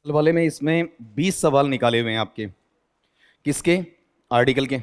वाले में इसमें 20 सवाल निकाले हुए हैं आपके। किसके? आर्टिकल के।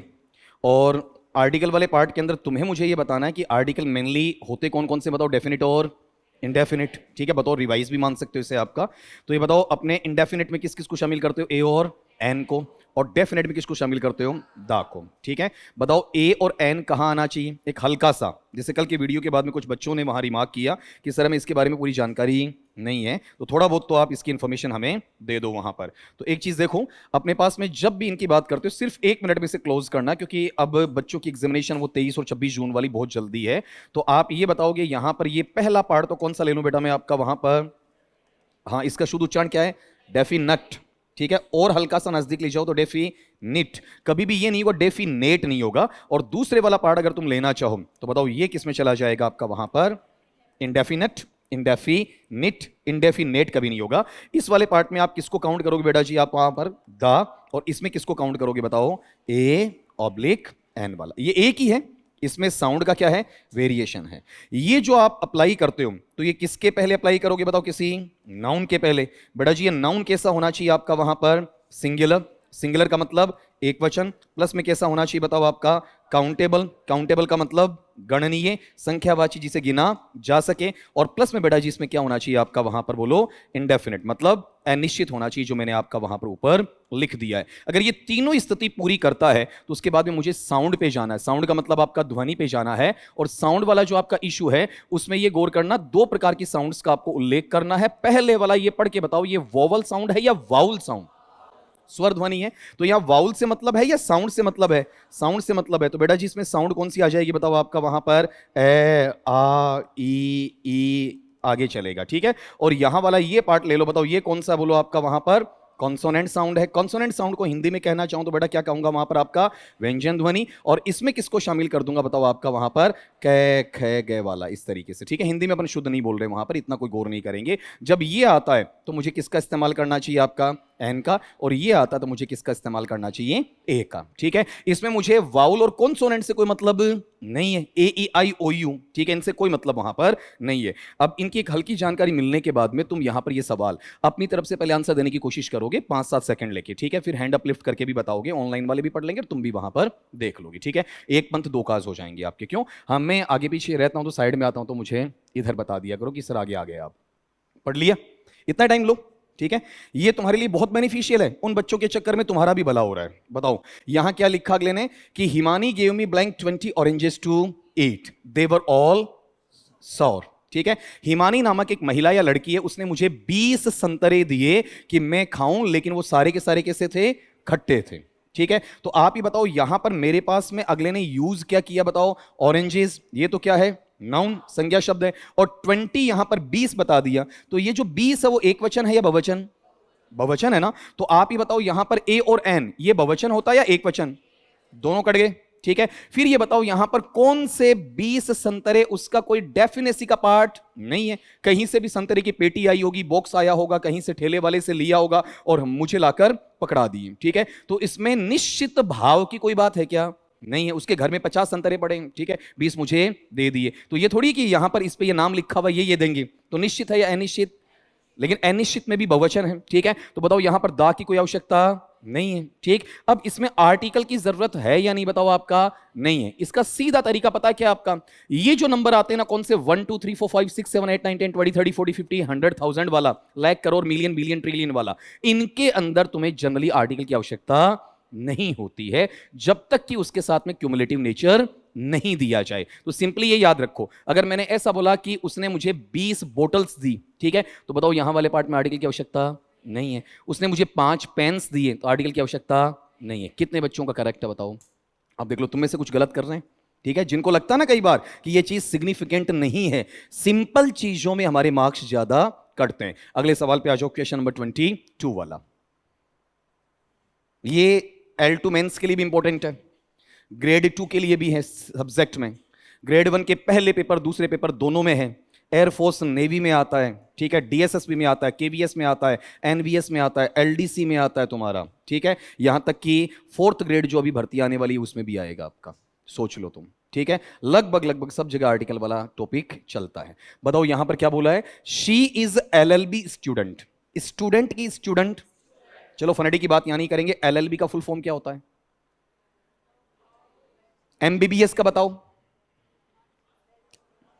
और आर्टिकल वाले पार्ट के अंदर तुम्हें मुझे ये बताना है कि आर्टिकल मेनली होते कौन कौन से, बताओ। डेफिनेट और इंडेफिनिट, ठीक है। बताओ, रिवाइज भी मान सकते हो इसे आपका। तो ये बताओ, अपने इंडेफिनिट में किस किस को शामिल करते हो? ए और एन को। और डेफिनेट में किसको शामिल करते हो? दा को, ठीक है। बताओ, ए और एन कहां आना चाहिए? एक हल्का सा, जैसे कल के वीडियो के बाद में कुछ बच्चों ने वहां रिमार्क किया कि सर हमें इसके बारे में पूरी जानकारी नहीं है, तो थोड़ा बहुत तो आप इसकी इंफॉर्मेशन हमें दे दो वहां पर। तो एक चीज देखो, अपने पास में जब भी इनकी बात करते हो सिर्फ 1 मिनट में से क्लोज करना, क्योंकि अब बच्चों की एग्जामिनेशन वो 23 और 26 जून वाली बहुत जल्दी है। तो आप ये बताओगे यहां पर ये पहला पार्ट तो कौन सा ले लूं बेटा मैं आपका वहां पर? हाँ, इसका शुद्ध उच्चारण क्या है? डेफिनट, ठीक है। और हल्का सा नजदीक ले जाओ तो डेफिनिट। कभी भी ये नहीं होगा, डेफिनेट नहीं होगा। और दूसरे वाला पार्ट अगर तुम लेना चाहो तो बताओ ये किस में चला जाएगा आपका वहां पर? इंडेफिनेट, इंडेफिनिट, इंडेफिनेट कभी नहीं होगा। इस वाले पार्ट में आप किसको काउंट करोगे बेटा जी? आप वहां पर द। और इसमें किसको काउंट करोगे बताओ? ए ऑब्लिक एन वाला। ये एक ही है, इसमें साउंड का क्या है? वेरिएशन है। ये जो आप अप्लाई करते हो तो ये किसके पहले अप्लाई करोगे बताओ? किसी नाउन के पहले। बेटा जी ये नाउन कैसा होना चाहिए आपका वहां पर? सिंगुलर। सिंगुलर का मतलब एक वचन। प्लस में कैसा होना चाहिए बताओ आपका? काउंटेबल। काउंटेबल का मतलब गणनीय, संख्यावाची, जिसे गिना जा सके। और प्लस में बेटा जी इसमें क्या होना चाहिए आपका वहां पर? बोलो। इंडेफिनिट, मतलब अनिश्चित होना चाहिए, जो मैंने आपका वहां पर ऊपर लिख दिया है। अगर ये तीनों स्थिति पूरी करता है तो उसके बाद में मुझे साउंड पे जाना है। साउंड का मतलब आपका ध्वनि पे जाना है। और साउंड वाला जो आपका इशू है उसमें ये गौर करना, 2 प्रकार की साउंड्स का आपको उल्लेख करना है। पहले वाला ये पढ़ के बताओ, ये वोवल साउंड है या वाउल साउंड? स्वर ध्वनि है। तो यहां वाउल से मतलब है या साउंड से मतलब है? साउंड से मतलब है। तो बेटा जी इसमें साउंड कौन सी आ जाएगी बताओ आपका वहां पर? ए, आ, ई आगे चलेगा, ठीक है। और यहां वाला ये पार्ट ले लो, बताओ ये कौन सा बोलो आपका वहां पर? कॉन्सोनेंट साउंड है। कॉन्सोनेंट साउंड को हिंदी में कहना चाहूं तो बेटा क्या कहूंगा वहां पर? आपका व्यंजन ध्वनि। और इसमें किसको शामिल कर दूंगा बताओ आपका वहां पर? कै, खे, गे वाला, इस तरीके से, ठीक है। हिंदी में अपन शुद्ध नहीं बोल रहे वहां पर, इतना कोई गौर नहीं करेंगे। जब ये आता है तो मुझे किसका इस्तेमाल करना चाहिए आपका? एन का। और ये आता तो मुझे किसका इस्तेमाल करना चाहिए? ए का, ठीक है। इसमें मुझे वाउल और कॉन्सोनेंट से कोई मतलब नहीं है। ए, ई, आई, ओ, यू, ठीक है, इनसे कोई मतलब वहां पर नहीं है। अब इनकी एक हल्की जानकारी मिलने के बाद में तुम यहां पर ये सवाल अपनी तरफ से पहले आंसर देने की कोशिश करोगे 5-7 सेकंड लेके, ठीक है। फिर हैंड अप लिफ्ट करके भी बताओगे, ऑनलाइन वाले भी पढ़ लेंगे और तुम भी वहां पर देख लोगे, ठीक है। एक पंथ दो काज हो जाएंगे आपके। क्यों? हम मैं आगे पीछे रहता हूं तो साइड में आता हूं तो मुझे इधर बता दिया करो कि सर आगे आ गए आप। पढ़ लिया? इतना टाइम लो, ठीक है। ये तुम्हारे लिए बहुत बेनिफिशियल है। उन बच्चों के चक्कर में तुम्हारा भी भला हो रहा है। बताओ यहां क्या लिखा अगले ने? कि Himani gave me blank 20 oranges to eat, they were all sour, ठीक है। हिमानी नामक एक महिला या लड़की है, उसने मुझे 20 संतरे दिए कि मैं खाऊं, लेकिन वो सारे के सारे कैसे थे? खट्टे थे, ठीक है। तो आप ही बताओ यहां पर मेरे पास में अगले ने यूज क्या किया बताओ? ऑरेंजेस। ये तो क्या है? नाउन, संज्ञा शब्द है। और 20 यहां पर 20 बता दिया। तो ये जो 20 है वो एक वचन है या बहुवचन? बहुवचन है ना। तो आप ही बताओ यहां पर ए और एन, ये बहुवचन होता है या एक वचन? दोनों कट गए, ठीक है। फिर ये बताओ यहां पर कौन से 20 संतरे, उसका कोई डेफिनेसी का पार्ट नहीं है। कहीं से भी संतरे की पेटी आई होगी, बॉक्स आया होगा, कहीं से ठेले वाले से लिया होगा और मुझे लाकर पकड़ा दिए, ठीक है। तो इसमें निश्चित भाव की कोई बात है क्या? नहीं है। उसके घर में 50 संतरे पड़े, ठीक है, 20 मुझे दे दिए। तो ये थोड़ी कि यहां पर इस पे ये नाम लिखा हुआ ये देंगे। तो निश्चित है या अनिश्चित? लेकिन अनिश्चित में भी बहुवचन है, ठीक है। तो बताओ यहां पर दा की कोई आवश्यकता नहीं है, ठीक। अब इसमें आर्टिकल की जरूरत है या नहीं बताओ आपका? नहीं है। इसका सीधा तरीका पता है क्या आपका? ये जो नंबर आते हैं ना, कौन से 1 2 3 4 5 6 7 8 9 10 20 30 40 50 100,000 वाला, lakh, crore, million, billion, trillion वाला, इनके अंदर तुम्हें जनरली आर्टिकल की आवश्यकता नहीं होती है, जब तक कि उसके साथ में क्यूमुलेटिव नेचर नहीं दिया जाए। तो सिंपली ये याद रखो, अगर मैंने ऐसा बोला कि उसने मुझे 20 बोटल्स दी, ठीक है, तो बताओ यहां वाले पार्ट में आर्टिकल की आवश्यकता नहीं है। उसने मुझे 5 पेन्स दिए, तो आर्टिकल की आवश्यकता नहीं है। कितने बच्चों का करेक्ट है बताओ? अब देख लो, तुम में से कुछ गलत कर रहे हैं, ठीक है। जिनको लगता ना कई बार कि ये चीज सिग्निफिकेंट नहीं है, सिंपल चीजों में हमारे मार्क्स ज्यादा कटते हैं। अगले सवाल पे आ जाओ, क्वेश्चन नंबर 22 वाला। ये L2 मेंस के लिए भी इंपॉर्टेंट है, ग्रेड 2 के लिए भी है सब्जेक्ट में। ग्रेड 1 के पहले पेपर दूसरे पेपर दोनों में है। एयरफोर्स नेवी में आता है, ठीक है, डीएसएसबी में आता है, केवीएस में आता है, एनवीएस में आता है, एलडीसी में आता है तुम्हारा, ठीक है। यहां तक कि 4th ग्रेड जो अभी भर्ती आने वाली है उसमें भी आएगा आपका, सोच लो तुम, ठीक है। लगभग लगभग सब जगह आर्टिकल वाला टॉपिक चलता है। बताओ यहां पर क्या बोला है? She is LLB student, student की स्टूडेंट। चलो फोनेटिक की बात यहां नहीं करेंगे। एलएलबी का फुल फॉर्म क्या होता है? एमबीबीएस का बताओ।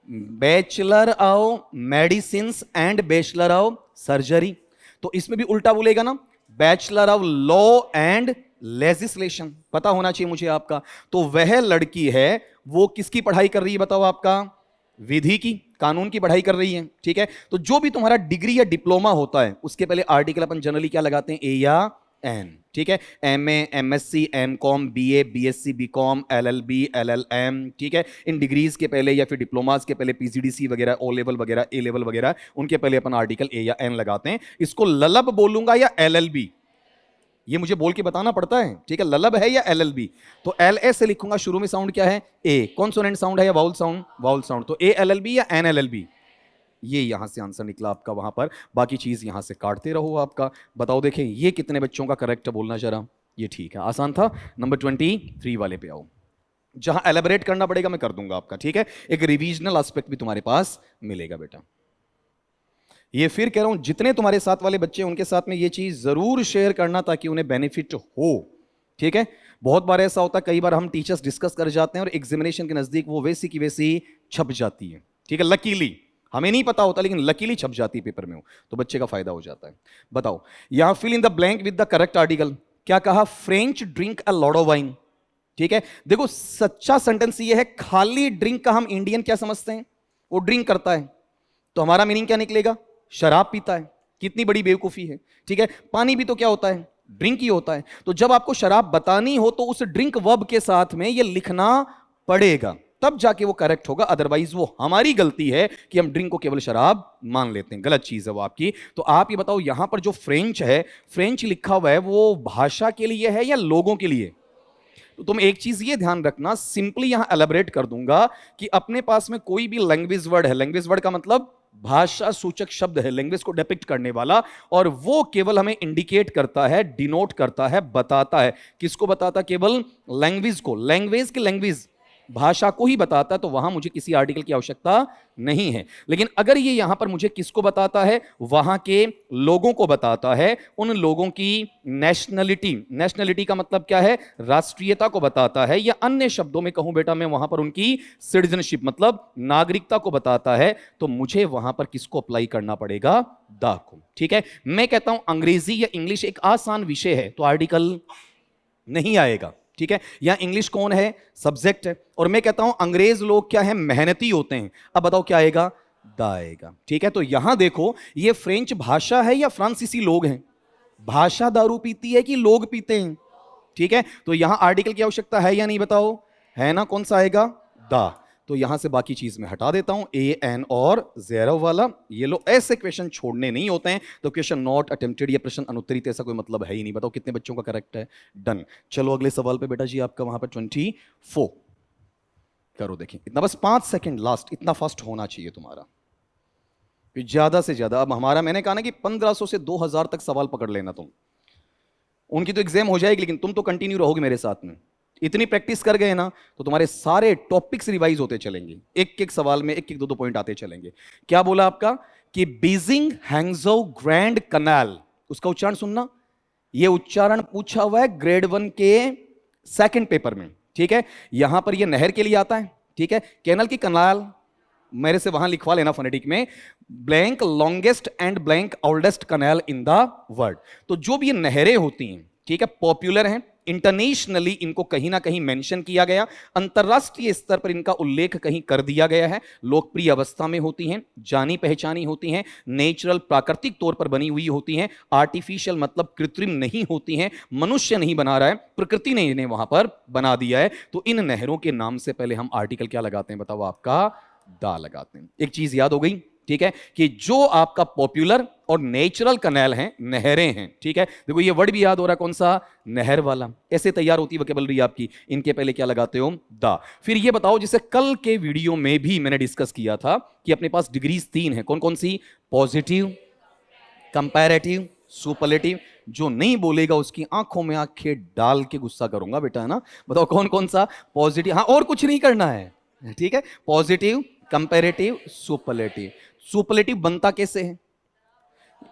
Bachelor of medicine and bachelor of surgery. तो इसमें भी उल्टा बोलेगा ना, bachelor of law and legislation. पता होना चाहिए मुझे आपका। तो वह लड़की है, वो किसकी पढ़ाई कर रही है बताओ? आपका विधि की, कानून की पढ़ाई कर रही है। ठीक है, तो जो भी तुम्हारा डिग्री या डिप्लोमा होता है उसके पहले आर्टिकल अपन जनरली क्या लगाते हैं? ए या एन। ठीक है, M A, MSc, M Com, BA, BSc, BCom, LLB, LLM. ठीक है, इन डिग्रीज के पहले या फिर डिप्लोमास के पहले पीजीडीसी वगैरह, ओ लेवल वगैरह, ए लेवल वगैरह, उनके पहले अपन आर्टिकल ए या एन लगाते हैं। इसको ललब बोलूंगा या एलएलबी, ये मुझे बोल के बताना पड़ता है। ठीक है, ललब है या एलएलबी? तो एल ए से लिखूंगा, शुरू में साउंड क्या है? ए। कॉन्सोनेंट साउंड है या वाउल साउंड? Vowel sound. तो ए एलएलबी या एन एलएलबी? ये यहां से आंसर निकला आपका वहां पर। बाकी चीज यहां से काटते रहो आपका। बताओ देखें ये कितने बच्चों का करेक्ट बोलना जरा। ये ठीक है, आसान था। नंबर 23 वाले पे आओ। जहां एलेबरेट करना पड़ेगा मैं कर दूंगा आपका। ठीक है, एक रिविजनल एस्पेक्ट भी तुम्हारे पास मिलेगा बेटा। ये फिर कह रहा हूं, जितने तुम्हारे साथ वाले बच्चे उनके साथ में ये चीज जरूर शेयर करना ताकि उन्हें बेनिफिट हो। ठीक है, बहुत बार ऐसा होता है, कई बार हम टीचर्स डिस्कस कर जाते हैं और एग्जामिनेशन के नजदीक वो वैसी की वैसी छप जाती है। ठीक है, लकीली हमें नहीं पता होता लेकिन लकीली छप जाती है पेपर में, हो तो बच्चे का फायदा हो जाता है। बताओ, यहां fill in the blank with the correct article. क्या कहा? French drink a lot of wine. ठीक है, देखो सच्चा सेंटेंस ये है, खाली ड्रिंक का हम इंडियन क्या समझते हैं? वो ड्रिंक करता है, तो हमारा मीनिंग क्या निकलेगा? शराब पीता है। कितनी बड़ी बेवकूफी है। ठीक है, पानी भी तो क्या होता है? ड्रिंक ही होता है। तो जब आपको शराब बतानी हो तो उस ड्रिंक वर्ब के साथ में ये लिखना पड़ेगा, तब जाके वो करेक्ट होगा। अदरवाइज वो हमारी गलती है कि हम ड्रिंक को केवल शराब मान लेते हैं, गलत चीज है वो आपकी। तो आप ये बताओ, यहां पर जो फ्रेंच है, फ्रेंच लिखा हुआ है, वो भाषा के लिए है या लोगों के लिए? तो तुम एक चीज ये ध्यान रखना, सिंपली यहां एलैबोरेट कर दूंगा कि अपने पास में कोई भी लैंग्वेज वर्ड है, लैंग्वेज वर्ड का मतलब भाषा सूचक शब्द है, लैंग्वेज को डिपिक्ट करने वाला, और वो केवल हमें इंडिकेट करता है, डिनोट करता है, बताता है। किसको बताता? केवल लैंग्वेज को, लैंग्वेज की लैंग्वेज भाषा को ही बताता है। तो वहां मुझे किसी आर्टिकल की आवश्यकता नहीं है। लेकिन अगर ये यहां पर मुझे किसको बताता है? वहां के लोगों को बताता है, उन लोगों की नेशनलिटी, नेशनलिटी का मतलब क्या है? राष्ट्रीयता को बताता है, या अन्य शब्दों में कहूं बेटा मैं, वहां पर उनकी सिटीजनशिप मतलब नागरिकता को बताता है। तो मुझे वहां पर किसको अप्लाई करना पड़ेगा? द को। ठीक है, मैं कहता हूं अंग्रेजी या इंग्लिश एक आसान विषय है तो आर्टिकल नहीं आएगा। ठीक है, या इंग्लिश कौन है? सब्जेक्ट है। और मैं कहता हूं अंग्रेज लोग क्या है? मेहनती होते हैं। अब बताओ क्या आएगा? द आएगा। ठीक है, तो यहां देखो, ये फ्रेंच भाषा है या फ्रांसीसी लोग हैं? भाषा दारू पीती है कि लोग पीते हैं? ठीक है, तो यहां आर्टिकल की आवश्यकता है या नहीं बताओ? है ना? कौन सा आएगा? द। तो यहां से बाकी चीज में हटा देता हूं, ए एन और ज़ेरो वाला। ये लो, ऐसे क्वेश्चन छोड़ने नहीं होते हैं। तो क्वेश्चन नॉट अटेम्प्टेड या प्रश्न अनुत्तरित ऐसा कोई मतलब है ही नहीं। बताओ कितने बच्चों का करेक्ट है? डन। चलो अगले सवाल पे बेटा जी, आपका वहां पर 24 करो। देखिए इतना, बस 5 सेकंड लास्ट, इतना फास्ट होना चाहिए तुम्हारा, ज्यादा से ज्यादा। अब हमारा, मैंने कहा ना कि 1500 से 2000 तक सवाल पकड़ लेना तुम। उनकी तो एग्जाम हो जाएगी लेकिन तुम तो कंटिन्यू रहोगे मेरे साथ में। इतनी प्रैक्टिस कर गए ना तो तुम्हारे सारे टॉपिक्स रिवाइज होते चलेंगे, एक एक सवाल में एक एक दो पॉइंट आते चलेंगे। क्या बोला आपका? कि बीजिंग हैंगजो ग्रैंड कनाल, उसका उच्चारण सुनना। ये उच्चारण पूछा हुआ है ग्रेड 1 के सेकंड पेपर में। ठीक है, यहां पर ये नहर के लिए आता है। ठीक है, कैनल की कनाल मेरे से वहां लिखवा लेना फोनेटिक में, blank longest and blank oldest canal in the world. तो जो भी ये नहरें होती हैं, ठीक है, पॉपुलर हैं, इंटरनेशनली इनको कहीं ना कहीं मेंशन किया गया, अंतरराष्ट्रीय स्तर पर इनका उल्लेख कहीं कर दिया गया है, लोकप्रिय अवस्था में होती हैं, जानी पहचानी होती हैं, नेचुरल प्राकृतिक तौर पर बनी हुई होती हैं, आर्टिफिशियल मतलब कृत्रिम नहीं होती हैं, मनुष्य नहीं बना रहा है, प्रकृति ने इन्हें वहां पर बना दिया है। तो इन नहरों के नाम से पहले हम आर्टिकल क्या लगाते हैं बताओ? आपका दा लगाते हैं। एक चीज याद हो गई, ठीक है, कि जो आपका पॉपुलर और नेचुरल कनाल हैं, नहरें हैं। ठीक है, देखो ये वर्ड भी याद हो रहा है, कौन सा? नहर वाला। ऐसे तैयार होती है वोकैबुलरी आपकी। इनके पहले क्या लगाते हो? दा। फिर ये बताओ, जिसे कल के वीडियो में भी मैंने डिस्कस किया था कि अपने पास डिग्रीज 3 है, कौन कौन सी? Positive, comparative, superlative. जो नहीं बोलेगा उसकी आंखों में आंखें डाल के गुस्सा करूंगा बेटा, है ना? बताओ कौन कौन सा? पॉजिटिव, हाँ, और कुछ नहीं करना है। ठीक है, पॉजिटिव, कंपैरेटिव, सुपरलेटिव। सुपरलेटिव बनता कैसे है?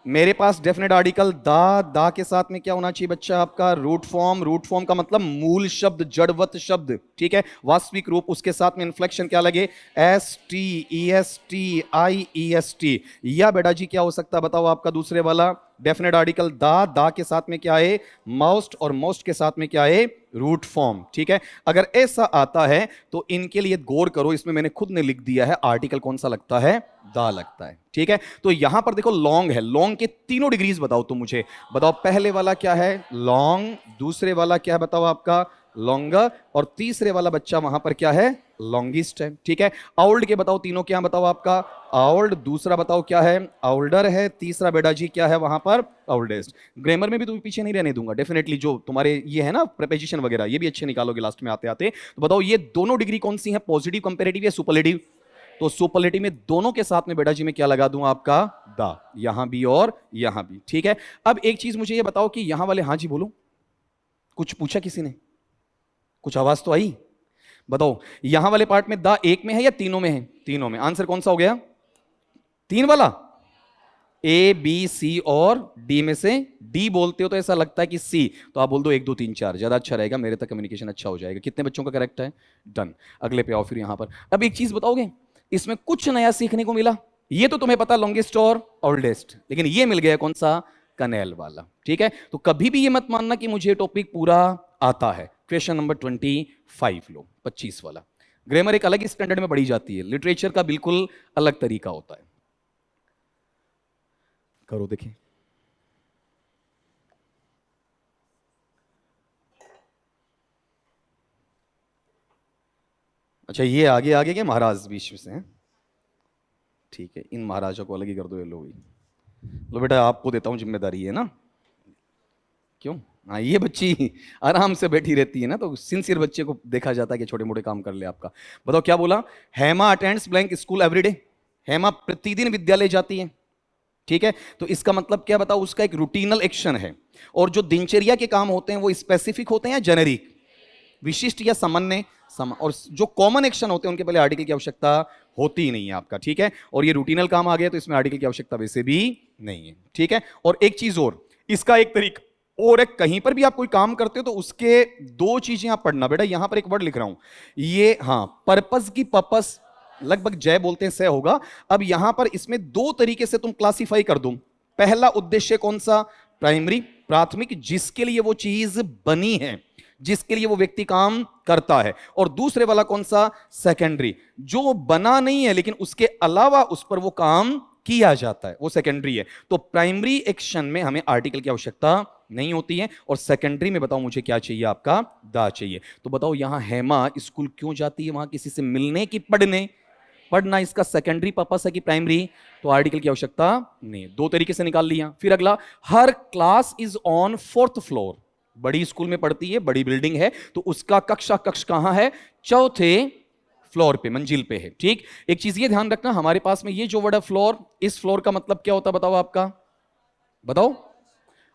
मेरे पास डेफिनेट आर्टिकल दा, दा के साथ में क्या होना चाहिए बच्चा आपका? Root form. रूट फॉर्म का मतलब मूल शब्द, जड़वत शब्द, ठीक है, वास्तविक रूप। उसके साथ में इन्फ्लेक्शन क्या लगे? S T E S T I E S T. या बेटा जी क्या हो सकता है बताओ आपका दूसरे वाला? डेफिनेट आर्टिकल दा, दा के साथ में क्या है? मोस्ट, और मोस्ट के साथ में क्या है? रूट फॉर्म, ठीक है। अगर ऐसा आता है तो इनके लिए गौर करो, इसमें मैंने खुद ने लिख दिया है आर्टिकल कौन सा लगता है? दा लगता है, ठीक है। तो यहां पर देखो लॉन्ग है, लॉन्ग के तीनों डिग्रीज बताओ तुम मुझे। बताओ पहले वाला क्या है? लॉन्ग। दूसरे वाला क्या है बताओ आपका? लॉन्गर। और तीसरे वाला बच्चा वहां पर क्या है? लॉन्गिस्ट है, ठीक है। आउल्ड के बताओ तीनों क्या बताओ आपका? आउल्ड। दूसरा बताओ क्या है? आउल्डर है। तीसरा बेटा जी क्या है वहां पर? आउल्डेस्ट। ग्रामर में भी तुम्हें पीछे नहीं रहने दूंगा डेफिनेटली, जो तुम्हारे ये है ना प्रीपोजिशन वगैरह, ये भी अच्छे निकालोगे लास्ट में आते आते। तो बताओ ये दोनों डिग्री कौन सी है? पॉजिटिव, कंपेरेटिव या सुपरलेटिव? तो सुपरलेटिव में दोनों के साथ में बेटा जी मैं क्या लगा दूं आपका? दा। यहां भी और यहां भी, ठीक है। अब एक चीज मुझे ये बताओ कि यहां वाले, हाँ जी बोलो, कुछ पूछा किसी ने? कुछ आवाज तो आई? बताओ यहां वाले पार्ट में दा एक में है या तीनों में है? तीनों में। आंसर कौन सा हो गया? तीन वाला। ए बी सी और डी में से डी बोलते हो तो ऐसा लगता है कि सी, तो आप बोल दो 1 2 3 4, ज्यादा अच्छा रहेगा, मेरे तक कम्युनिकेशन अच्छा हो जाएगा। कितने बच्चों का करेक्ट है? डन। अगले पे आओ फिर यहां पर। अब एक चीज बताओगे, इसमें कुछ नया सीखने को मिला। ये तो तुम्हें पता लॉन्गेस्ट और ओल्डेस्ट, लेकिन ये मिल गया कौन सा? कनेल वाला, ठीक है। तो कभी भी ये मत मानना कि मुझे टॉपिक पूरा आता है। क्वेश्चन नंबर 25 लो, 25 वाला। ग्रामर एक अलग स्टैंडर्ड में पढ़ी जाती है, लिटरेचर का बिल्कुल अलग तरीका होता है। करो देखें। अच्छा ये आगे आगे के महाराज बीच में से हैं, ठीक है। इन महाराजों को अलग ही कर दो, ये लो भी। लो बेटा आपको देता हूं जिम्मेदारी, है ना? क्यों? हाँ ये बच्ची आराम से बैठी रहती है ना, तो सिंसियर बच्चे को देखा जाता है कि छोटे मोटे काम कर ले आपका। बताओ क्या बोला? Hema attends blank school everyday. Hema प्रतिदिन विद्यालय जाती है, ठीक है। तो इसका मतलब क्या बताओ? उसका एक रूटीनल एक्शन है। और जो दिनचर्या के काम होते हैं वो स्पेसिफिक होते हैं या जेनेरिक? विशिष्ट या सामान्य? और जो कॉमन एक्शन होते हैं उनके पहले आर्टिकल की आवश्यकता होती ही नहीं है आपका, ठीक है। और ये रूटीनल काम आ गया तो इसमें आर्टिकल की आवश्यकता वैसे भी नहीं है, ठीक है। और एक चीज और, इसका एक तरीका और एक, कहीं पर भी आप कोई काम करते हो तो उसके दो चीजें आप पढ़ना बेटा। यहां पर एक वर्ड लिख रहा हूं ये, हाँ, पर्पस की पर्पस लगभग जय बोलते हैं से होगा। अब यहां पर इसमें दो तरीके से तुम क्लासिफाई कर दो। पहला उद्देश्य कौन सा? प्राइमरी, प्राथमिक, जिसके लिए वो चीज बनी है, जिसके लिए वो व्यक्ति काम करता है। और दूसरे वाला कौन सा? सेकेंडरी, जो बना नहीं है लेकिन उसके अलावा उस पर वो काम किया जाता है, वो सेकेंडरी है। तो प्राइमरी एक्शन में हमें आर्टिकल की आवश्यकता नहीं होती है, और सेकेंडरी में बताओ मुझे क्या चाहिए आपका? दा चाहिए। तो बताओ यहां हेमा स्कूल क्यों जाती है? वहां किसी से मिलने की पढ़ने? पढ़ना इसका सेकेंडरी पर्पस है कि प्राइमरी? तो आर्टिकल की आवश्यकता नहीं। दो तरीके से निकाल लिया। फिर अगला, her class is on 4th floor. बड़ी स्कूल में पढ़ती है, बड़ी बिल्डिंग है, तो उसका कक्षा कक्ष कहां है? 4th फ्लोर पे, मंजिल पे है, ठीक। एक चीज ये ध्यान रखना, हमारे पास में ये जो वर्ड है फ्लोर, इस फ्लोर का मतलब क्या होता है बताओ आपका? बताओ।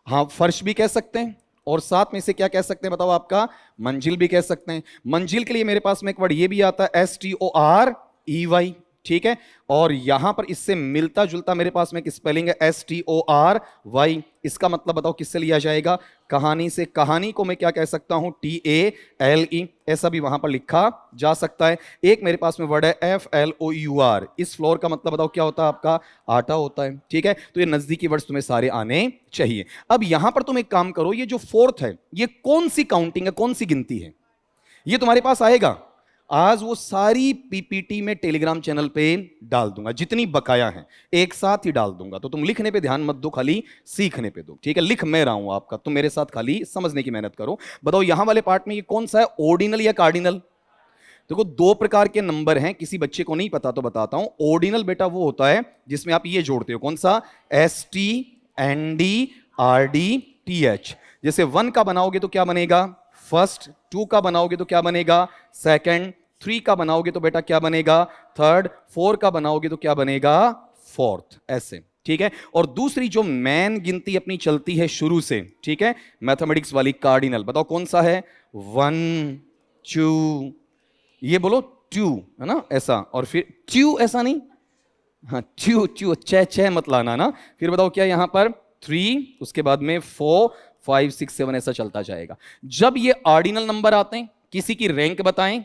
हाँ फर्श भी कह सकते हैं, और साथ में से क्या कह सकते हैं बताओ आपका? मंजिल भी कह सकते हैं। मंजिल के लिए मेरे पास में एक वर्ड ये भी आता है STOREY, ठीक है। और यहां पर इससे मिलता जुलता मेरे पास में एक स्पेलिंग है STORY। इसका मतलब बताओ किससे लिया जाएगा? कहानी से। कहानी को मैं क्या कह सकता हूं? TALE, ऐसा भी वहां पर लिखा जा सकता है। एक मेरे पास में वर्ड है FLOUR। इस फ्लोर का मतलब बताओ क्या होता है आपका? आटा होता है, ठीक है। तो ये नजदीकी वर्ड्स तुम्हें सारे आने चाहिए। अब यहां पर तुम एक काम करो, ये जो 4th है ये कौन सी काउंटिंग है, कौन सी गिनती है? ये तुम्हारे पास आएगा आज, वो सारी पीपीटी में टेलीग्राम चैनल पे डाल दूंगा, जितनी बकाया है एक साथ ही डाल दूंगा। तो तुम लिखने पे ध्यान मत दो, खाली सीखने पे दो, ठीक है। लिख मैं रहा हूं आपका, तुम मेरे साथ खाली समझने की मेहनत करो। बताओ यहां वाले पार्ट में ये कौन सा है? ऑर्डिनल या कार्डिनल? देखो दो प्रकार के नंबर हैं, किसी बच्चे को नहीं पता तो बताता हूं। ऑर्डिनल बेटा वो होता है जिसमें आप ये जोड़ते हो, कौन सा? STNDRDTH। जैसे 1 का बनाओगे तो क्या बनेगा? फर्स्ट। 2 का बनाओगे तो क्या बनेगा? सेकंड। 3 का बनाओगे तो बेटा क्या बनेगा? थर्ड। 4 का बनाओगे तो क्या बनेगा? फोर्थ। ऐसे, ठीक है। और दूसरी जो मैन गिनती अपनी चलती है शुरू से, ठीक है, मैथमेटिक्स वाली, कार्डिनल। बताओ कौन सा है? 1 2, ये बोलो 2, है ना, ऐसा। और फिर 2, ऐसा नहीं, हाँ, च्यू च्यू, चे चे मत लाना ना। फिर बताओ क्या यहाँ पर 3, उसके बाद में 4, 5, 6, 7 ऐसा चलता जाएगा। जब ये ऑर्डिनल नंबर आते हैं, किसी की रैंक बताएं,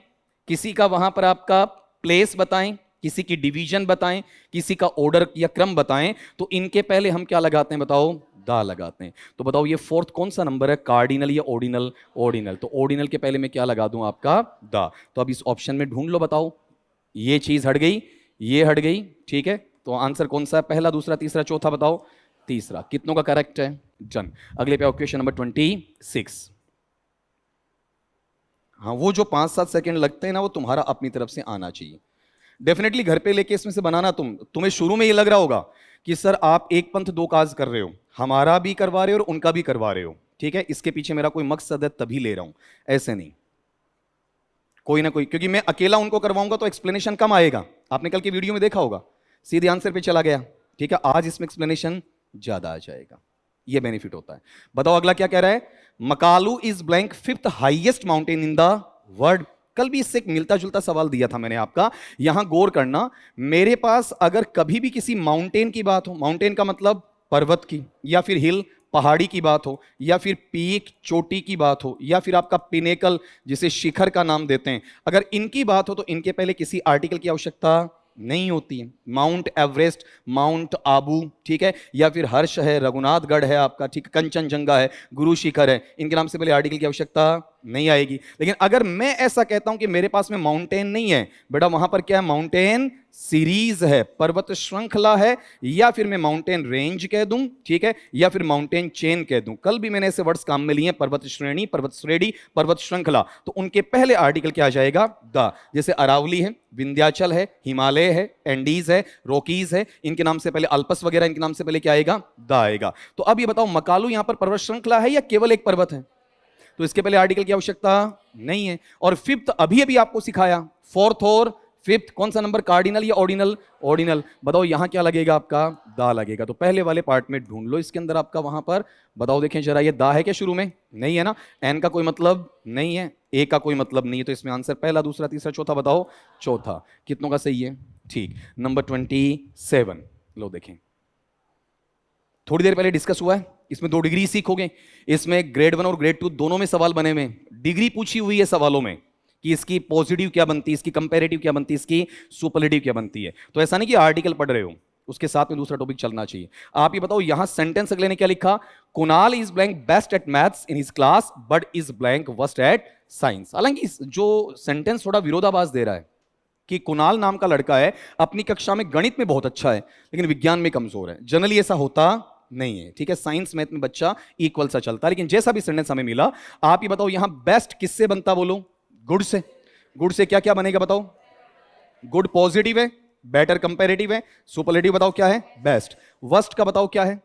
किसी का वहां पर आपका प्लेस बताएं, किसी की डिवीजन बताएं, किसी का ऑर्डर या क्रम बताएं, तो इनके पहले हम क्या लगाते हैं बताओ? दा लगाते हैं। तो बताओ ये फोर्थ कौन सा नंबर है, कार्डिनल या ऑर्डिनल? ऑर्डिनल। तो ऑर्डिनल के पहले मैं क्या लगा दूं आपका? दा। तो अब इस ऑप्शन में ढूंढ लो, बताओ ये चीज हट गई, ये हट गई, ठीक है। तो आंसर कौन सा है? पहला, दूसरा, तीसरा, चौथा? बताओ तीसरा। कितनों का करेक्ट है? डन। अगले पे आओ, क्वेश्चन नंबर 26। हाँ, वो जो 5-7 सेकंड लगते हैं ना, वो तुम्हारा अपनी तरफ से आना चाहिए। डेफिनेटली घर पे लेके इसमें से बनाना। तुम्हें शुरू में ये लग रहा होगा कि सर आप एक पंथ दो काज कर रहे हो, हमारा भी करवा रहे हो और उनका भी करवा रहे हो, ठीक है, इसके पीछे मेरा कोई मकसद है तभी ले रहा हूं। ऐसे नहीं, कोई ना कोई, क्योंकि मैं अकेला उनको करवाऊंगा तो एक्सप्लेनेशन कम आएगा। आपने कल की वीडियो में देखा होगा, सीधे आंसर पे चला गया, ठीक है। आज इसमें एक्सप्लेनेशन ज्यादा आ जाएगा, ये बेनिफिट होता है। बताओ अगला क्या कह रहा है? Makalu is blank 5th highest mountain in the world. कल भी इससे एक मिलता जुलता सवाल दिया था मैंने आपका, यहां गौर करना। मेरे पास अगर कभी भी किसी माउंटेन की बात हो, माउंटेन का मतलब पर्वत की, या फिर हिल पहाड़ी की बात हो, या फिर पीक चोटी की बात हो, या फिर आपका पिनेकल जिसे शिखर का नाम देते हैं, अगर इनकी बात हो तो इनके पहले किसी आर्टिकल की आवश्यकता नहीं होती है। माउंट एवरेस्ट, माउंट आबू, ठीक है, या फिर हर्ष है, रघुनाथगढ़ है आपका, ठीक, कंचनजंगा है, गुरु शिखर है, इनके नाम से पहले आर्टिकल की आवश्यकता नहीं आएगी। लेकिन अगर मैं ऐसा कहता हूं कि मेरे पास में माउंटेन नहीं है, बेटा वहां पर क्या है? माउंटेन सीरीज है, पर्वत श्रृंखला है, या फिर मैं माउंटेन रेंज कह दूं, ठीक है, या फिर माउंटेन चेन कह दूं। कल भी मैंने ऐसे वर्ड्स काम में लिए, पर्वत श्रेणी, पर्वत श्रेणी, पर्वत श्रृंखला, तो उनके पहले आर्टिकल क्या आ जाएगा? द। जैसे अरावली है, विंध्याचल है, हिमालय है, एंडीज है, रॉकीज है, इनके नाम से पहले अल्पस वगैरह, इनके नाम से पहले क्या आएगा? द आएगा। तो अब ये बताओ मकालू यहां पर पर्वत श्रृंखला है या केवल एक पर्वत है? तो इसके पहले आर्टिकल की आवश्यकता नहीं है। और फिफ्थ अभी अभी आपको सिखाया, फोर्थ और फिफ्थ कौन सा नंबर, कार्डिनल या ऑर्डिनल? ऑर्डिनल। बताओ यहां क्या लगेगा आपका? दा लगेगा। तो पहले वाले पार्ट में ढूंढ लो इसके अंदर आपका, वहां पर बताओ, देखें जरा, ये दा है क्या शुरू में? नहीं है ना। एन का कोई मतलब नहीं है, ए का कोई मतलब नहीं है, तो इसमें आंसर पहला, दूसरा, तीसरा, चौथा? बताओ चौथा। कितनों का सही है? ठीक। नंबर 27 लो देखें, थोड़ी देर पहले डिस्कस हुआ है, इसमें 2 डिग्री सीखोगे। इसमें ग्रेड 1 और ग्रेड 2 दोनों में सवाल बने हुए, डिग्री पूछी हुई है सवालों में कि इसकी पॉजिटिव क्या बनती है, इसकी कंपैरेटिव क्या बनती है, इसकी सुपरलेटिव क्या बनती है। तो ऐसा नहीं कि आर्टिकल पढ़ रहे हो उसके साथ में दूसरा टॉपिक चलना चाहिए। आप ये बताओ, यहां सेंटेंस अगले ने क्या लिखा? Kunal is blank best at maths in his class but is blank worst at science. हालांकि जो सेंटेंस थोड़ा विरोधाभास दे रहा है कि कुणाल नाम का लड़का है, अपनी कक्षा में गणित में बहुत अच्छा है लेकिन विज्ञान में कमजोर है। जनरली ऐसा होता नहीं है, ठीक है। साइंस मैथ में बच्चा इक्वल सा चलता है। लेकिन जैसा भी सेंटेंस हमें मिला, आप ये बताओ यहां बेस्ट किससे बनता? बोलो गुड से। गुड से क्या क्या बनेगा बताओ? गुड पॉजिटिव है, बेटर कंपैरेटिव है, सुपरलेटिव बताओ क्या है? बेस्ट। वर्स्ट का बताओ क्या है?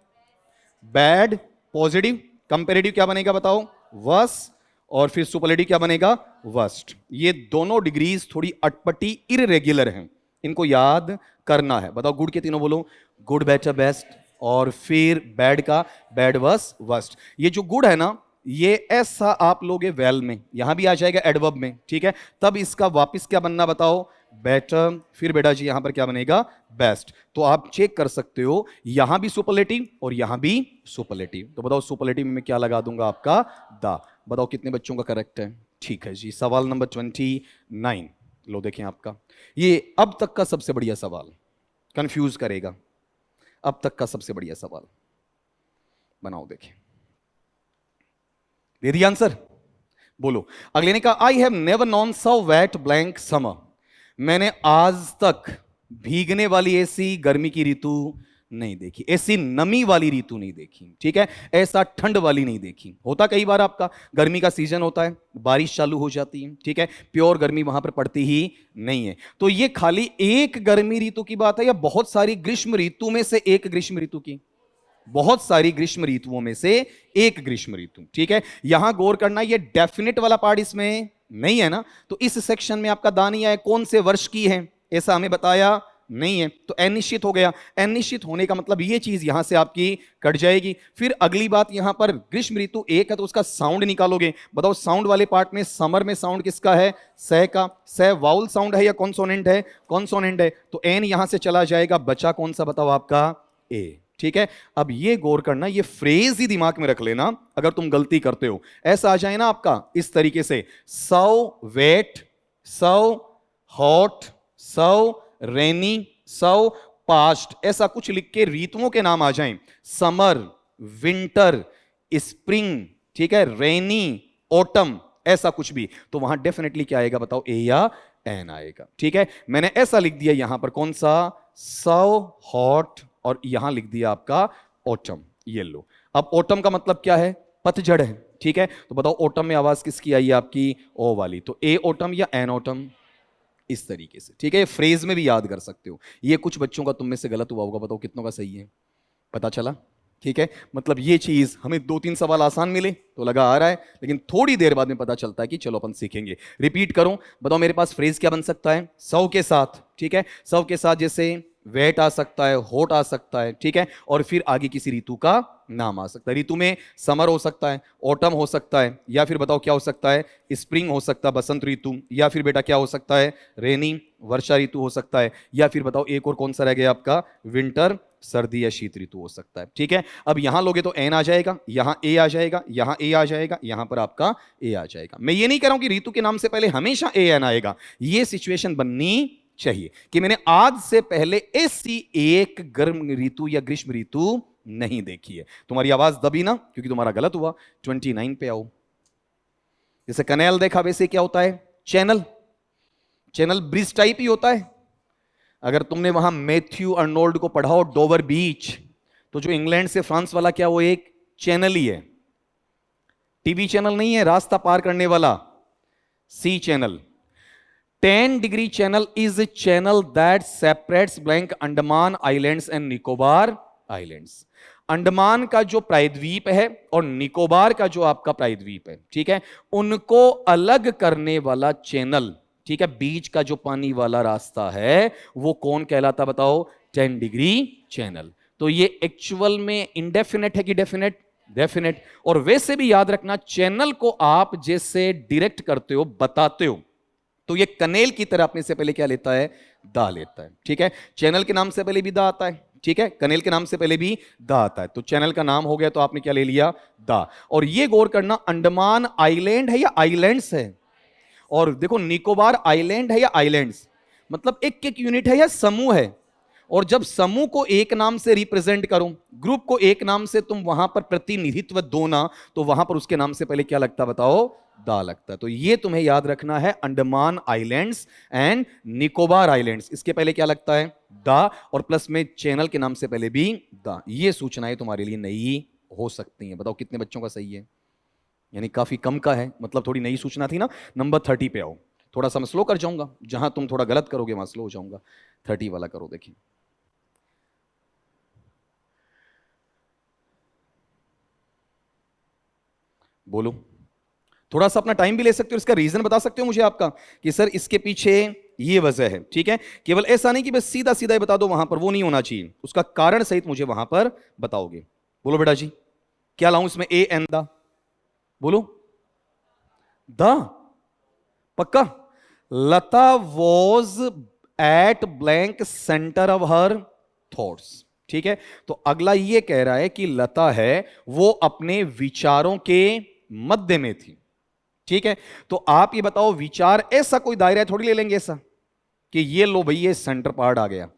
बैड पॉजिटिव, कंपैरेटिव क्या बनेगा बताओ? वर्स, और फिर सुपरलेटिव क्या बनेगा? वर्स्ट। ये दोनों डिग्रीज थोड़ी अटपटी इररेगुलर हैं, इनको याद करना है। बताओ गुड के तीनों बोलो, गुड बेटर बेस्ट, और फिर बैड का बैड वर्स वर्स्ट। ये जो गुड है ना, ये ऐसा आप लोगे वेल में, यहां भी आ जाएगा एडवर्ब में, ठीक है। तब इसका वापस क्या बनना बताओ? बेटर। फिर बेटा जी यहां पर क्या बनेगा? बेस्ट। तो आप चेक कर सकते हो, यहां भी सुपरलेटिव और यहां भी सुपरलेटिव। तो बताओ सुपरलेटिव में क्या लगा दूंगा आपका? दा। बताओ कितने बच्चों का करेक्ट है? ठीक है जी। सवाल नंबर 29 लो देखें आपका, ये अब तक का सबसे बढ़िया सवाल, कंफ्यूज करेगा। अब तक का सबसे बढ़िया सवाल बनाओ, देखें। दे दिया आंसर? बोलो। अगले ने कहा I have never known so wet blank summer. मैंने आज तक भीगने वाली ऐसी गर्मी की ऋतु नहीं देखी, ऐसी नमी वाली ऋतु नहीं देखी, ठीक है, ऐसा ठंड वाली नहीं देखी। होता कई बार आपका गर्मी का सीजन होता है, बारिश चालू हो जाती है, ठीक है, प्योर गर्मी वहां पर पड़ती ही नहीं है। तो ये खाली एक गर्मी ऋतु की बात है या बहुत सारी ग्रीष्म ऋतु में से एक ग्रीष्म ऋतु की? बहुत सारी ग्रीष्म ऋतुओं में से एक ग्रीष्म ऋतु, ठीक है। यहां गौर करना, ये डेफिनेट वाला पार्ट इसमें नहीं है ना, तो इस सेक्शन में आपका दानिया है कौन से वर्ष की है, ऐसा हमें बताया नहीं है, तो अनिश्चित हो गया। अनिश्चित होने का मतलब ये चीज यहां से आपकी कट जाएगी। फिर अगली बात, यहां पर ग्रीष्म ऋतु एक है तो उसका साउंड निकालोगे। बताओ साउंड वाले पार्ट में समर में साउंड किसका है? स का। स वाउल साउंड है या कॉन्सोनेंट है? कॉन्सोनेंट है, तो एन यहां से चला जाएगा, बचा कौन सा बताओ आपका? ए। ठीक है, अब ये गौर करना, ये फ्रेज ही दिमाग में रख लेना अगर तुम गलती करते हो। ऐसा आ जाए ना आपका इस तरीके से, सौ वेट, सौ हॉट, सौ रेनी, सौ पास्ट, ऐसा कुछ लिख के ऋतुओं के नाम आ जाएं, समर, विंटर, स्प्रिंग, ठीक है, रेनी, ऑटम, ऐसा कुछ भी, तो वहां डेफिनेटली क्या आएगा बताओ? ए या एन आएगा। ठीक है, मैंने ऐसा लिख दिया यहां पर, कौन सा? सौ हॉट, और यहां लिख दिया आपका ऑटम, येलो। अब ऑटम का मतलब क्या है? पतझड़ है। ठीक है, तो बताओ ऑटम में आवाज किसकी आई है आपकी? ओ वाली, तो ए ऑटम या एन ऑटम, इस तरीके से। ठीक है, फ्रेज में भी याद कर सकते हो। ये कुछ बच्चों का तुम में से गलत हुआ होगा, बताओ कितनों का सही है? पता चला? ठीक है, मतलब ये चीज हमें 2-3 सवाल आसान मिले तो लगा आ रहा है, लेकिन थोड़ी देर बाद में पता चलता है कि चलो अपन सीखेंगे। रिपीट करूं, बताओ मेरे पास फ्रेज क्या बन सकता है? सौ के साथ। ठीक है, सौ के साथ जैसे वेट आ सकता है, होट आ सकता है, ठीक है, और फिर आगे किसी ऋतु का नाम आ सकता है। ऋतु में समर हो सकता है, ऑटम हो सकता है, या फिर बताओ क्या हो सकता है? स्प्रिंग हो सकता है, बसंत ऋतु, या फिर बेटा क्या हो सकता है? रेनी, वर्षा ऋतु हो सकता है, या फिर बताओ एक और कौन सा रह गया आपका? विंटर, सर्दी या शीत ऋतु हो सकता है। ठीक है, अब यहां लोगे तो एन आ जाएगा, यहां ए आ जाएगा, यहां ए आ जाएगा, यहां पर आपका ए आ जाएगा। मैं ये नहीं कह रहा हूं कि ऋतु के नाम से पहले हमेशा ए एन आएगा, ये सिचुएशन बननी चाहिए कि मैंने आज से पहले ऐसी एक गर्म ऋतु या ग्रीष्म ऋतु नहीं देखी है। तुम्हारी आवाज दबी ना, क्योंकि तुम्हारा गलत हुआ। 29 पे आओ। जैसे कनेल देखा, वैसे क्या होता है? चैनल। चैनल ब्रिज टाइप ही होता है। अगर तुमने वहां मैथ्यू अर्नोल्ड को पढ़ा हो, डोवर बीच, तो जो इंग्लैंड से फ्रांस वाला, क्या वो एक चैनल ही है? टीवी चैनल नहीं है, रास्ता पार करने वाला, sea channel. 10 degree channel is a channel that separates blank Andaman islands and Nicobar islands. Andaman का जो प्रायद्वीप है और निकोबार का जो आपका प्रायद्वीप है, ठीक है, उनको अलग करने वाला चैनल, ठीक है, बीच का जो पानी वाला रास्ता है, वो कौन कहलाता बताओ? 10 डिग्री चैनल। तो ये एक्चुअल में इंडेफिनेट है कि डेफिनेट? डेफिनेट। और वैसे भी याद रखना, चैनल को आप जैसे डायरेक्ट करते हो, बताते हो, तो ये कनेल की तरह अपने से पहले क्या लेता है? दा लेता है। ठीक है, चैनल के नाम से पहले भी दा आता है, ठीक है, कनेल के नाम से पहले भी दा आता है, तो चैनल का नाम हो गया, तो आपने क्या ले लिया? दा। और ये गौर करना, अंडमान आइलैंड है या आइलैंड्स है? और देखो, निकोबार आइलैंड है या आइलैंड्स? मतलब एक एक यूनिट है या समूह है? और जब समूह को एक नाम से रिप्रेजेंट करो, ग्रुप को एक नाम से तुम वहां पर प्रतिनिधित्व दो ना, तो वहां पर उसके नाम से पहले क्या लगता बताओ? दा लगता है। तो ये तुम्हें याद रखना है, Andaman islands and Nicobar islands, इसके पहले क्या लगता है? दा, और प्लस में चैनल के नाम से पहले भी दा। ये सूचनाएं तुम्हारे लिए नई हो सकती हैं। बताओ कितने बच्चों का सही है? यानी काफी कम का है, मतलब थोड़ी नई सूचना थी ना। नंबर 30 पे आओ। थोड़ा सा मैं स्लो कर जाऊंगा, जहां तुम थोड़ा गलत करोगे वहां स्लो हो जाऊंगा। 30 वाला करो, देखिए। बोलो, थोड़ा सा अपना टाइम भी ले सकते हो, इसका रीजन बता सकते हो मुझे आपका, कि सर इसके पीछे ये वजह है। ठीक है, केवल ऐसा नहीं कि बस सीधा सीधा ही बता दो वहां पर, वो नहीं होना चाहिए, उसका कारण सहित मुझे वहां पर बताओगे। बोलो बेटा जी, क्या लाऊं इसमें? ए एन दा, बोलो। दा, पक्का? Lata was at blank centre of her thoughts. ठीक है, तो अगला ये कह रहा है कि लता है वो अपने विचारों के मध्य में थी। ठीक है, तो आप ये बताओ, विचार ऐसा कोई दायरा थोड़ी ले लेंगे ऐसा कि ये लो भाई ये सेंटर पार्ट आ गया।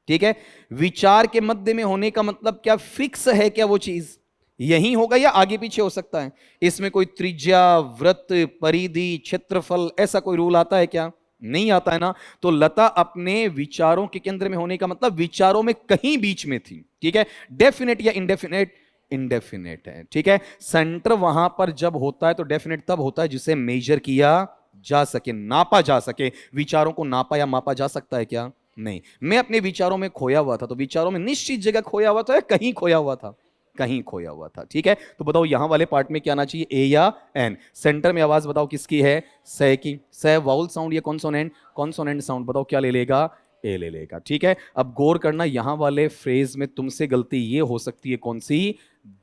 ठीक है, विचार के मध्य में होने का मतलब क्या फिक्स है क्या? वो चीज यही होगा या आगे पीछे हो सकता है? इसमें कोई त्रिज्या, वृत्त, परिधि, क्षेत्रफल, ऐसा कोई रूल आता है क्या? नहीं आता है ना। तो लता अपने विचारों के केंद्र में होने का मतलब विचारों में कहीं बीच में थी। ठीक है, डेफिनेट या इंडेफिनेट? इंडेफिनेट है। ठीक है, सेंटर वहां पर जब होता है तो डेफिनेट तब होता है जिसे मेजर किया जा सके, नापा जा सके। विचारों को नापा या मापा जा सकता है क्या? नहीं। मैं अपने विचारों में खोया हुआ था, तो विचारों में निश्चित जगह खोया हुआ था या कहीं खोया हुआ था? कहीं खोया हुआ था। ठीक है, तो बताओ यहां वाले पार्ट में क्या आना चाहिए? ए या एन? सेंटर में आवाज बताओ किसकी है? स की। स वाउल साउंड या कॉन्सोनेंट? Consonant sound. बताओ क्या ले लेगा? ए ले लेगा। ठीक है, अब गौर करना, यहां वाले फ्रेज में तुमसे गलती ये हो सकती है, कौन सी?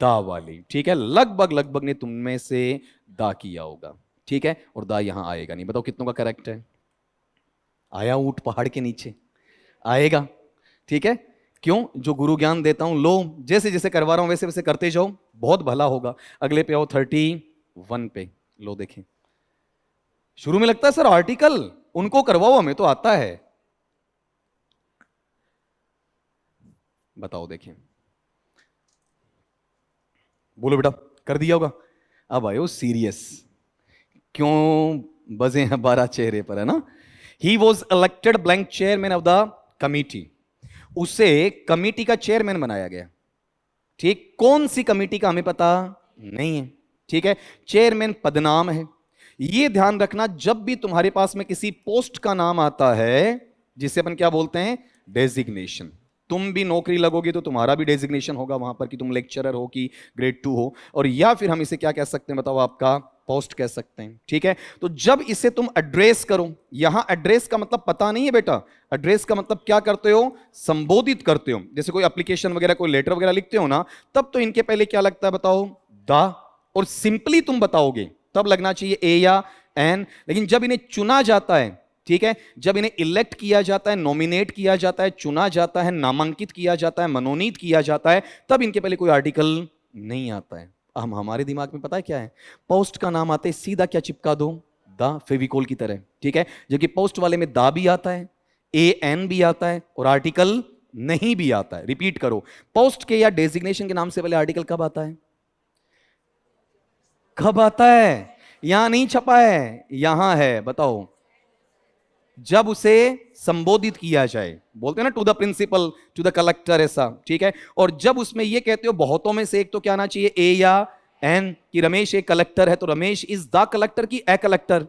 दा वाली। ठीक है, लगभग लगभग ने तुम में से दा किया होगा। ठीक है, और दा यहां आएगा नहीं। बताओ कितनों का करेक्ट है? आया ऊंट पहाड़ के नीचे? आएगा। ठीक है, क्यों? जो गुरु ज्ञान देता हूं, लो जैसे जैसे करवा रहा हूं वैसे वैसे करते जाओ, बहुत भला होगा। अगले पे आओ, 31 पे। लो देखें, शुरू में लगता है सर आर्टिकल उनको करवाओ, हमें तो आता है। बताओ देखें, बोलो बेटा, कर दिया होगा। अब आयो सीरियस, क्यों बजे हैं 12 चेहरे पर, है ना। He was elected blank chairman of the committee, उसे कमिटी का चेयरमैन बनाया गया। ठीक, कौन सी कमिटी का हमें पता नहीं है। ठीक है, चेयरमैन पदनाम है। यह ध्यान रखना, जब भी तुम्हारे पास में किसी पोस्ट का नाम आता है, जिसे अपन क्या बोलते हैं? डेजिग्नेशन। तुम भी नौकरी लगोगे तो तुम्हारा भी डेजिग्नेशन होगा वहां पर, कि तुम लेक्चरर हो कि ग्रेड 2 हो, और या फिर हम इसे क्या कह सकते हैं बताओ? आपका पोस्ट कह सकते हैं। ठीक है, तो जब इसे तुम एड्रेस करो, यहां एड्रेस का मतलब पता नहीं है बेटा, एड्रेस का मतलब क्या करते हो? संबोधित करते हो। जैसे कोई एप्लीकेशन वगैरह, कोई लेटर वगैरह लिखते हो ना, तब तो इनके पहले क्या लगता है बताओ? दा। और सिंपली तुम बताओगे तब लगना चाहिए ए या एन। लेकिन जब इन्हें चुना जाता है, ठीक है, जब इन्हें इलेक्ट किया जाता है, नॉमिनेट किया जाता है, चुना जाता है, नामांकित किया जाता है, मनोनीत किया जाता है, तब इनके पहले कोई आर्टिकल नहीं आता है। हमारे दिमाग में पता है क्या है? पोस्ट का नाम आते सीधा क्या चिपका दो? दा, फेविकोल की तरह। ठीक है, जबकि पोस्ट वाले में दा भी आता है, ए एन भी आता है, और आर्टिकल नहीं भी आता है। रिपीट करो, पोस्ट के या डेजिग्नेशन के नाम से पहले आर्टिकल कब आता है? कब आता है? यहां नहीं छपा है, यहां है। बताओ, जब उसे संबोधित किया जाए, बोलते हैं ना, to the principal, to the collector, ऐसा। ठीक है, और जब उसमें ये कहते हो बहुतों में से एक, तो क्या आना चाहिए? ए या एन, कि रमेश एक कलेक्टर है, तो रमेश इज द कलेक्टर की ए कलेक्टर।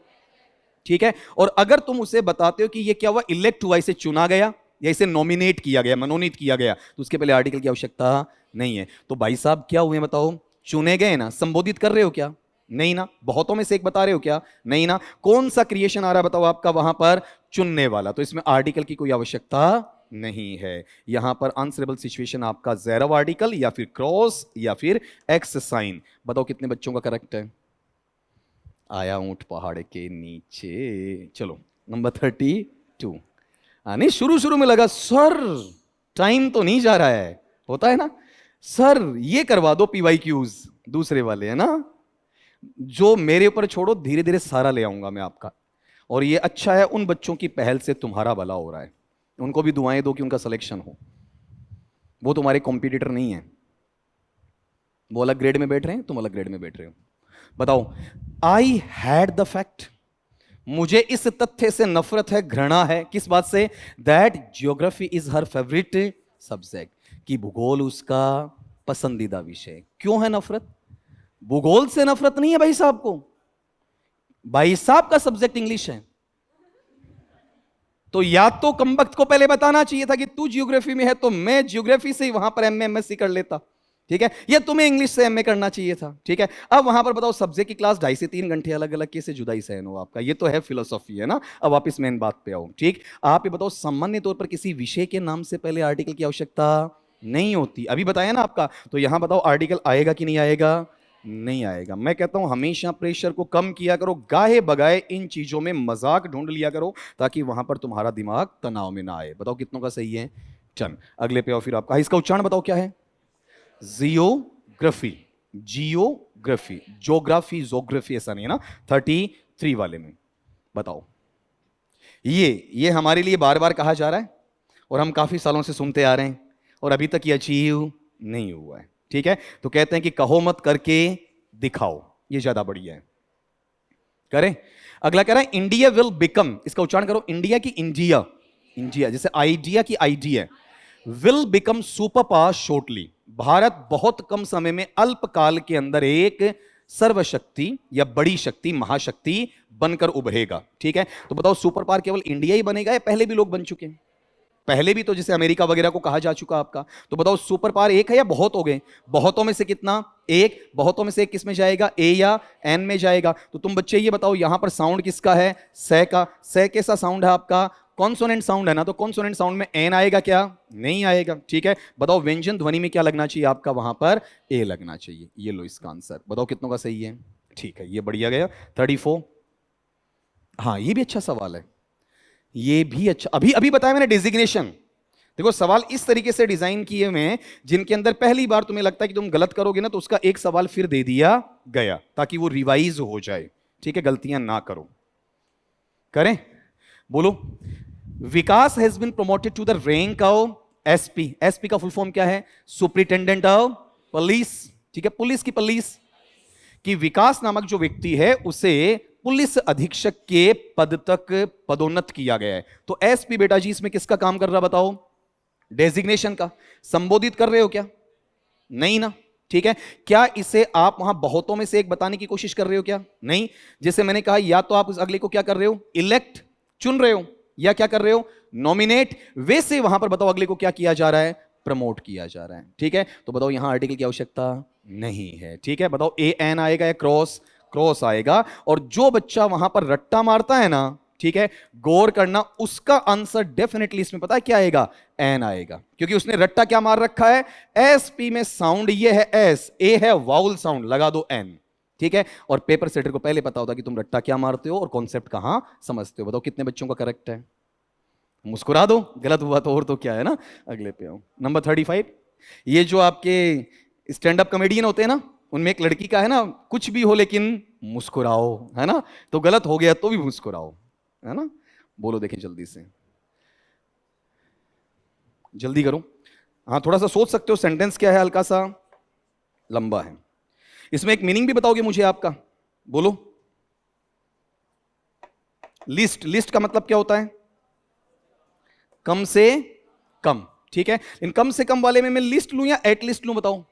ठीक है, और अगर तुम उसे बताते हो कि ये क्या हुआ? इलेक्ट हुआ, इसे चुना गया या इसे नॉमिनेट किया गया, मनोनीत किया गया, तो उसके पहले आर्टिकल की आवश्यकता नहीं है। तो भाई साहब क्या हुए बताओ? चुने गए ना। संबोधित कर रहे हो क्या? नहीं ना। बहुतों में से एक बता रहे हो क्या? नहीं ना। कौन सा क्रिएशन आ रहा है बताओ आपका वहां पर? चुनने वाला। तो इसमें आर्टिकल की कोई आवश्यकता नहीं है। यहां पर आंसरेबल सिचुएशन आपका ज़ेरो आर्टिकल, या फिर क्रॉस, या फिर एक्स साइन। बताओ कितने बच्चों का करेक्ट है? आया ऊंट पहाड़ के नीचे। चलो नंबर 32। नहीं, शुरू शुरू में लगा सर टाइम तो नहीं जा रहा है, होता है ना सर, ये करवा दो PYQs दूसरे वाले, है ना, जो मेरे ऊपर छोड़ो, धीरे धीरे सारा ले आऊंगा मैं आपका। और ये अच्छा है, उन बच्चों की पहल से तुम्हारा भला हो रहा है, उनको भी दुआएं दो कि उनका सिलेक्शन हो। वो तुम्हारे कॉम्पिटिटर नहीं है, वो अलग ग्रेड में बैठ रहे हैं, तुम अलग ग्रेड में बैठ रहे हो। बताओ, आई हैड द फैक्ट, मुझे इस तथ्य से नफरत है, घृणा है। किस बात से? That geography is her favourite subject, कि भूगोल उसका पसंदीदा विषय। क्यों है नफरत? भूगोल से नफरत नहीं है भाई साहब को, भाई साहब का सब्जेक्ट इंग्लिश है। तो या तो कमबख्त को पहले बताना चाहिए था कि तू जियोग्राफी में है तो मैं जियोग्राफी से ही वहां पर MA MSc कर लेता। ठीक है, या तुम्हें इंग्लिश से MA करना चाहिए था। ठीक है, अब वहां पर बताओ सब्जेक्ट की क्लास 2.5 से 3 घंटे अलग अलग कैसे जुदाई सहन हो आपका? ये तो है फिलोसॉफी, है ना। अब वापिस मेन बात पे आओ। ठीक, आप ये बताओ, सामान्य तौर पर किसी विषय के नाम से पहले आर्टिकल की आवश्यकता नहीं होती, अभी बताया ना आपका। तो यहां बताओ आर्टिकल आएगा कि नहीं आएगा? नहीं आएगा। मैं कहता हूं हमेशा प्रेशर को कम किया करो, गाहे बगाए इन चीजों में मजाक ढूंढ लिया करो, ताकि वहां पर तुम्हारा दिमाग तनाव में ना आए। बताओ कितनों का सही है? चल अगले पे आओ फिर आपका। इसका उच्चारण बताओ क्या है? जियोग्राफी, जियोग्राफी, जोग्राफी, जोग्राफी ऐसा नहीं है ना। 33 वाले में बताओ। ये हमारे लिए बार बार कहा जा रहा है और हम काफी सालों से सुनते आ रहे हैं, और अभी तक ये अचीव नहीं हुआ है। ठीक है, तो कहते हैं कि कहो मत करके दिखाओ, ये ज्यादा बढ़िया है। करें। अगला कह रहा है इंडिया विल बिकम, इसका उच्चारण करो, इंडिया की इंडिया, इंडिया जैसे आइडिया की idea, will become super power shortly, Bharat बहुत कम समय में, अल्पकाल के अंदर एक सर्वशक्ति या बड़ी शक्ति, महाशक्ति बनकर उभरेगा। ठीक है, तो बताओ सुपर पावर केवल इंडिया ही बनेगा या पहले भी लोग बन चुके हैं? पहले भी तो जैसे अमेरिका वगैरह को कहा जा चुका आपका। तो बताओ सुपर पावर एक है या बहुत हो गए? बहुतों में से कितना? एक। बहुतों में से एक किस में जाएगा? ए या एन में जाएगा। तो तुम बच्चे ये बताओ, यहां पर साउंड किसका है? से का। से कैसा साउंड है आपका? कॉन्सोनेंट साउंड है ना, तो कॉन्सोनेंट साउंड में एन आएगा क्या? नहीं आएगा। ठीक है, बताओ व्यंजन ध्वनि में क्या लगना चाहिए आपका? वहां पर ए लगना चाहिए। ये लो इसका आंसर, बताओ कितनों का सही है? ठीक है, ये बढ़िया गया 34। हाँ ये भी अच्छा सवाल है, ये भी अच्छा। अभी अभी बताया मैंने डेजिग्नेशन। देखो सवाल इस तरीके से डिजाइन किए हुए हैं जिनके अंदर पहली बार तुम्हें लगता है कि तुम गलत करोगे ना, तो उसका एक सवाल फिर दे दिया गया ताकि वो रिवाइज हो जाए। ठीक है, गलतियां ना करो। करें? बोलो। Vikas has been promoted to the rank of SP. SP का फुल फॉर्म क्या है? Superintendent of police. ठीक है, पुलिस की पुलिस कि विकास नामक जो व्यक्ति है उसे पुलिस अधीक्षक के पद तक पदोन्नत किया गया है। तो एसपी बेटा जी इसमें किसका काम कर रहा बताओ? डेजिग्नेशन का। संबोधित कर रहे हो क्या? नहीं ना। ठीक है, क्या इसे आप वहां बहुतों में से एक बताने की कोशिश कर रहे हो क्या? नहीं। जैसे मैंने कहा, या तो आप उस अगले को क्या कर रहे हो? इलेक्ट, चुन रहे हो, या क्या कर रहे हो? नॉमिनेट। वैसे वहां पर बताओ अगले को क्या किया जा रहा है? प्रमोट किया जा रहा है। ठीक है, तो बताओ यहां आर्टिकल की आवश्यकता नहीं है। ठीक है, बताओ ए एन आएगा या क्रॉस? क्रॉस आएगा। और जो बच्चा वहां पर रट्टा मारता है ना, ठीक है, गौर करना, उसका आंसर डेफिनेटली इसमें पता है क्या आएगा? एन आएगा, क्योंकि उसने रट्टा क्या मार रखा है? एस पी में साउंड ये है एस, ए है वाउल साउंड, लगा दो एन। ठीक है, और पेपर सेटर को पहले पता होता कि तुम रट्टा क्या मारते हो और कॉन्सेप्ट कहां समझते हो। बताओ कितने बच्चों का करेक्ट है? मुस्कुरा दो, गलत हुआ तो और तो क्या है ना। अगले पे आओ, नंबर 35। ये जो आपके स्टैंड अप कॉमेडियन होते हैं ना, उनमें एक लड़की का है ना, कुछ भी हो लेकिन मुस्कुराओ, है ना। तो गलत हो गया तो भी मुस्कुराओ, है ना। बोलो देखें जल्दी से, जल्दी करो। हाँ थोड़ा सा सोच सकते हो, सेंटेंस क्या है, हल्का सा लंबा है। इसमें एक मीनिंग भी बताओगे मुझे आपका? बोलो। लिस्ट, लिस्ट का मतलब क्या होता है? कम से कम। ठीक है, इन कम से कम वाले में मैं लिस्ट लूं या एट लिस्ट लूं? बताओ।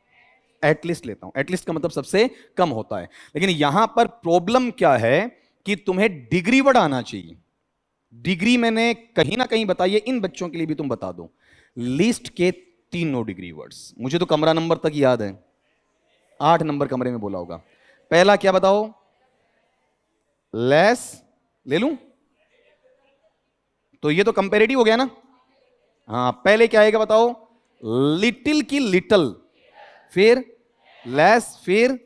एट लिस्ट लेता हूं। एट लिस्ट का मतलब सबसे कम होता है। लेकिन यहां पर प्रॉब्लम क्या है कि तुम्हें डिग्री वर्ड आना चाहिए। डिग्री मैंने कहीं ना कहीं बताई है, इन बच्चों के लिए भी तुम बता दो। लिस्ट के तीनों डिग्री वर्ड्स, मुझे तो कमरा नंबर तक याद है, 8 नंबर कमरे में बोला होगा। पहला क्या बताओ? लेस ले लूं? तो ये तो कंपेरेटिव हो गया ना। हाँ, पहले क्या आएगा बताओ? लिटिल की लिटल, फिर लेस, फिर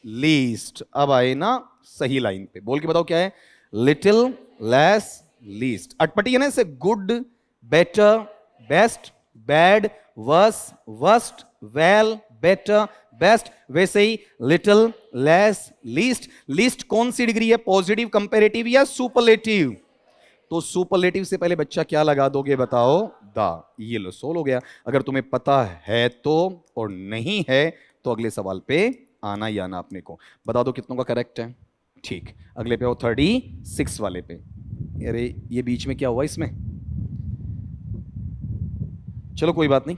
लीस्ट। अब आए ना सही लाइन पे, बोल के बताओ क्या है? Little, less, least. अटपटी है ना इसे, good, better, best, bad, worse, worst, well, better, best. वैसे ही लिटिल, लेस, लीस्ट। लीस्ट कौन सी डिग्री है? पॉजिटिव, कंपेरेटिव या सुपरलेटिव? तो सुपरलेटिव से पहले बच्चा क्या लगा दोगे बताओ? दा। ये लो, सोल हो गया। अगर तुम्हें पता है तो, और नहीं है तो अगले सवाल पे आना ही आना अपने को। बता दो कितनों का करेक्ट है। ठीक, अगले पे आओ 36 वाले पे। अरे ये बीच में क्या हुआ इसमें? चलो कोई बात नहीं,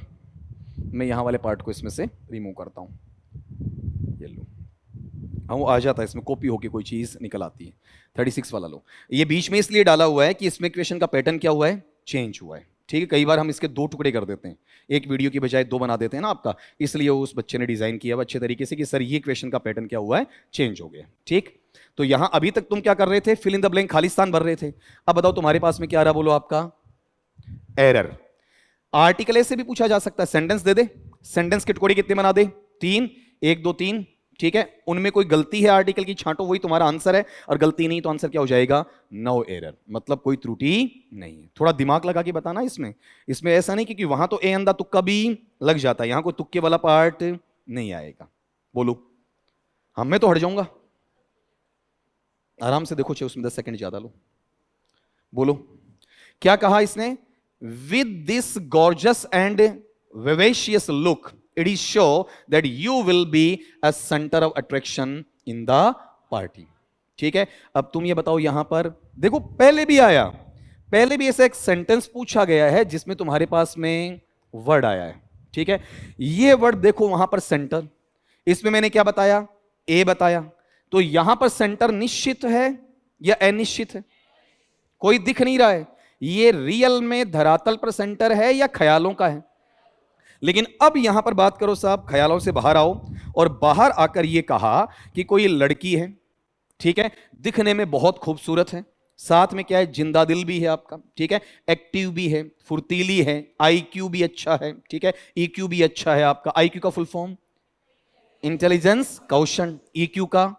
मैं यहां वाले पार्ट को इसमें से रिमूव करता हूं। ये लो, हाँ वो आ जाता है इसमें, कॉपी होके कोई चीज निकल आती है। 36 वाला लो। ये बीच में इसलिए डाला हुआ है कि इसमें क्वेश्चन का पैटर्न क्या हुआ है? चेंज हुआ है। ठीक है, कई बार हम इसके 2 टुकड़े कर देते हैं, एक वीडियो की बजाय 2 बना देते हैं ना आपका, इसलिए उस बच्चे ने डिजाइन किया अच्छे तरीके से कि सर ये क्वेश्चन का पैटर्न क्या हुआ है? चेंज हो गया। ठीक, तो यहां अभी तक तुम क्या कर रहे थे? फिल इन द ब्लैंक, खालिस्तान भर रहे थे। अब बताओ तुम्हारे पास में क्या आ रहा? बोलो आपका एरर। आर्टिकल से भी पूछा जा सकता है, सेंटेंस दे दे। सेंटेंस के टुकड़े कितने बना दे? 3, 1 2 3। ठीक है, उनमें कोई गलती है आर्टिकल की, छांटो, वही तुम्हारा आंसर है। और गलती नहीं तो आंसर क्या हो जाएगा? नो एरर, मतलब कोई त्रुटि नहीं है। थोड़ा दिमाग लगा के बताना इसमें। इसमें ऐसा नहीं कि वहां तो ए अंधा तुक्का भी लग जाता है, यहां कोई तुक्के वाला पार्ट नहीं आएगा। बोलो। हम मैं तो हट जाऊंगा, आराम से देखो, चाहिए उसमें 10 सेकंड ज्यादा लो। बोलो क्या कहा इसने? With this gorgeous and vivacious look it is show that you will be a center of attraction in the party। ठीक है, अब तुम ये बताओ, यहां पर देखो पहले भी आया, पहले भी ऐसा एक सेंटेंस पूछा गया है जिसमें तुम्हारे पास में वर्ड आया है। ठीक है, ये वर्ड देखो वहां पर सेंटर, इसमें मैंने क्या बताया? ए बताया। तो यहां पर सेंटर निश्चित है या अनिश्चित है? कोई दिख नहीं रहा है। ये रियल में धरातल पर सेंटर है या ख्यालों का है? लेकिन अब यहां पर बात करो साहब, ख्यालों से बाहर आओ, और बाहर आकर यह कहा कि कोई लड़की है, ठीक है, दिखने में बहुत खूबसूरत है, साथ में क्या है, जिंदा दिल भी है आपका, ठीक है, एक्टिव भी है, फुर्तीली है, आईक्यू भी अच्छा है, ठीक है, ईक्यू भी अच्छा है आपका। आईक्यू का full form intelligence quotient, EQ का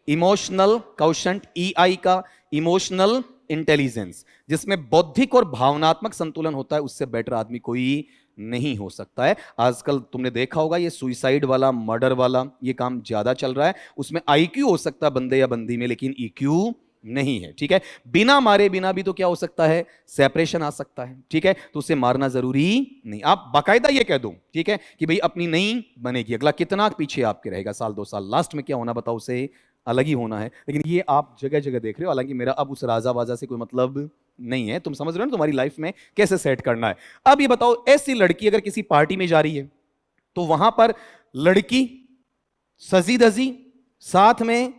इमोशनल क्वोशंट, ईआई का इमोशनल इंटेलिजेंस, जिसमें बौद्धिक और भावनात्मक संतुलन होता है, उससे बेटर आदमी कोई नहीं हो सकता है। आजकल तुमने देखा होगा ये सुइसाइड वाला, मर्डर वाला, ये काम ज्यादा चल रहा है। उसमें आईक्यू हो सकता है बंदे या बंदी में, लेकिन ईक्यू नहीं है, ठीक है। बिना मारे बिना भी तो क्या हो सकता है, सेपरेशन आ सकता है, ठीक है। तो उसे मारना जरूरी नहीं, आप बाकायदा ये कह दो, ठीक है, कि भाई अपनी नहीं बनेगी, अगला कितना पीछे आपके रहेगा, साल 2 साल, लास्ट में क्या होना बताओ, उसे अलग ही होना है। लेकिन ये आप जगह जगह देख रहे हो, हालांकि मेरा अब उस राजा वाजा से कोई मतलब नहीं है, तुम समझ रहे हो ना तुम्हारी लाइफ में कैसे सेट करना है। अब ये बताओ, ऐसी लड़की अगर किसी पार्टी में जा रही है, तो वहां पर लड़की सजी धजी, साथ में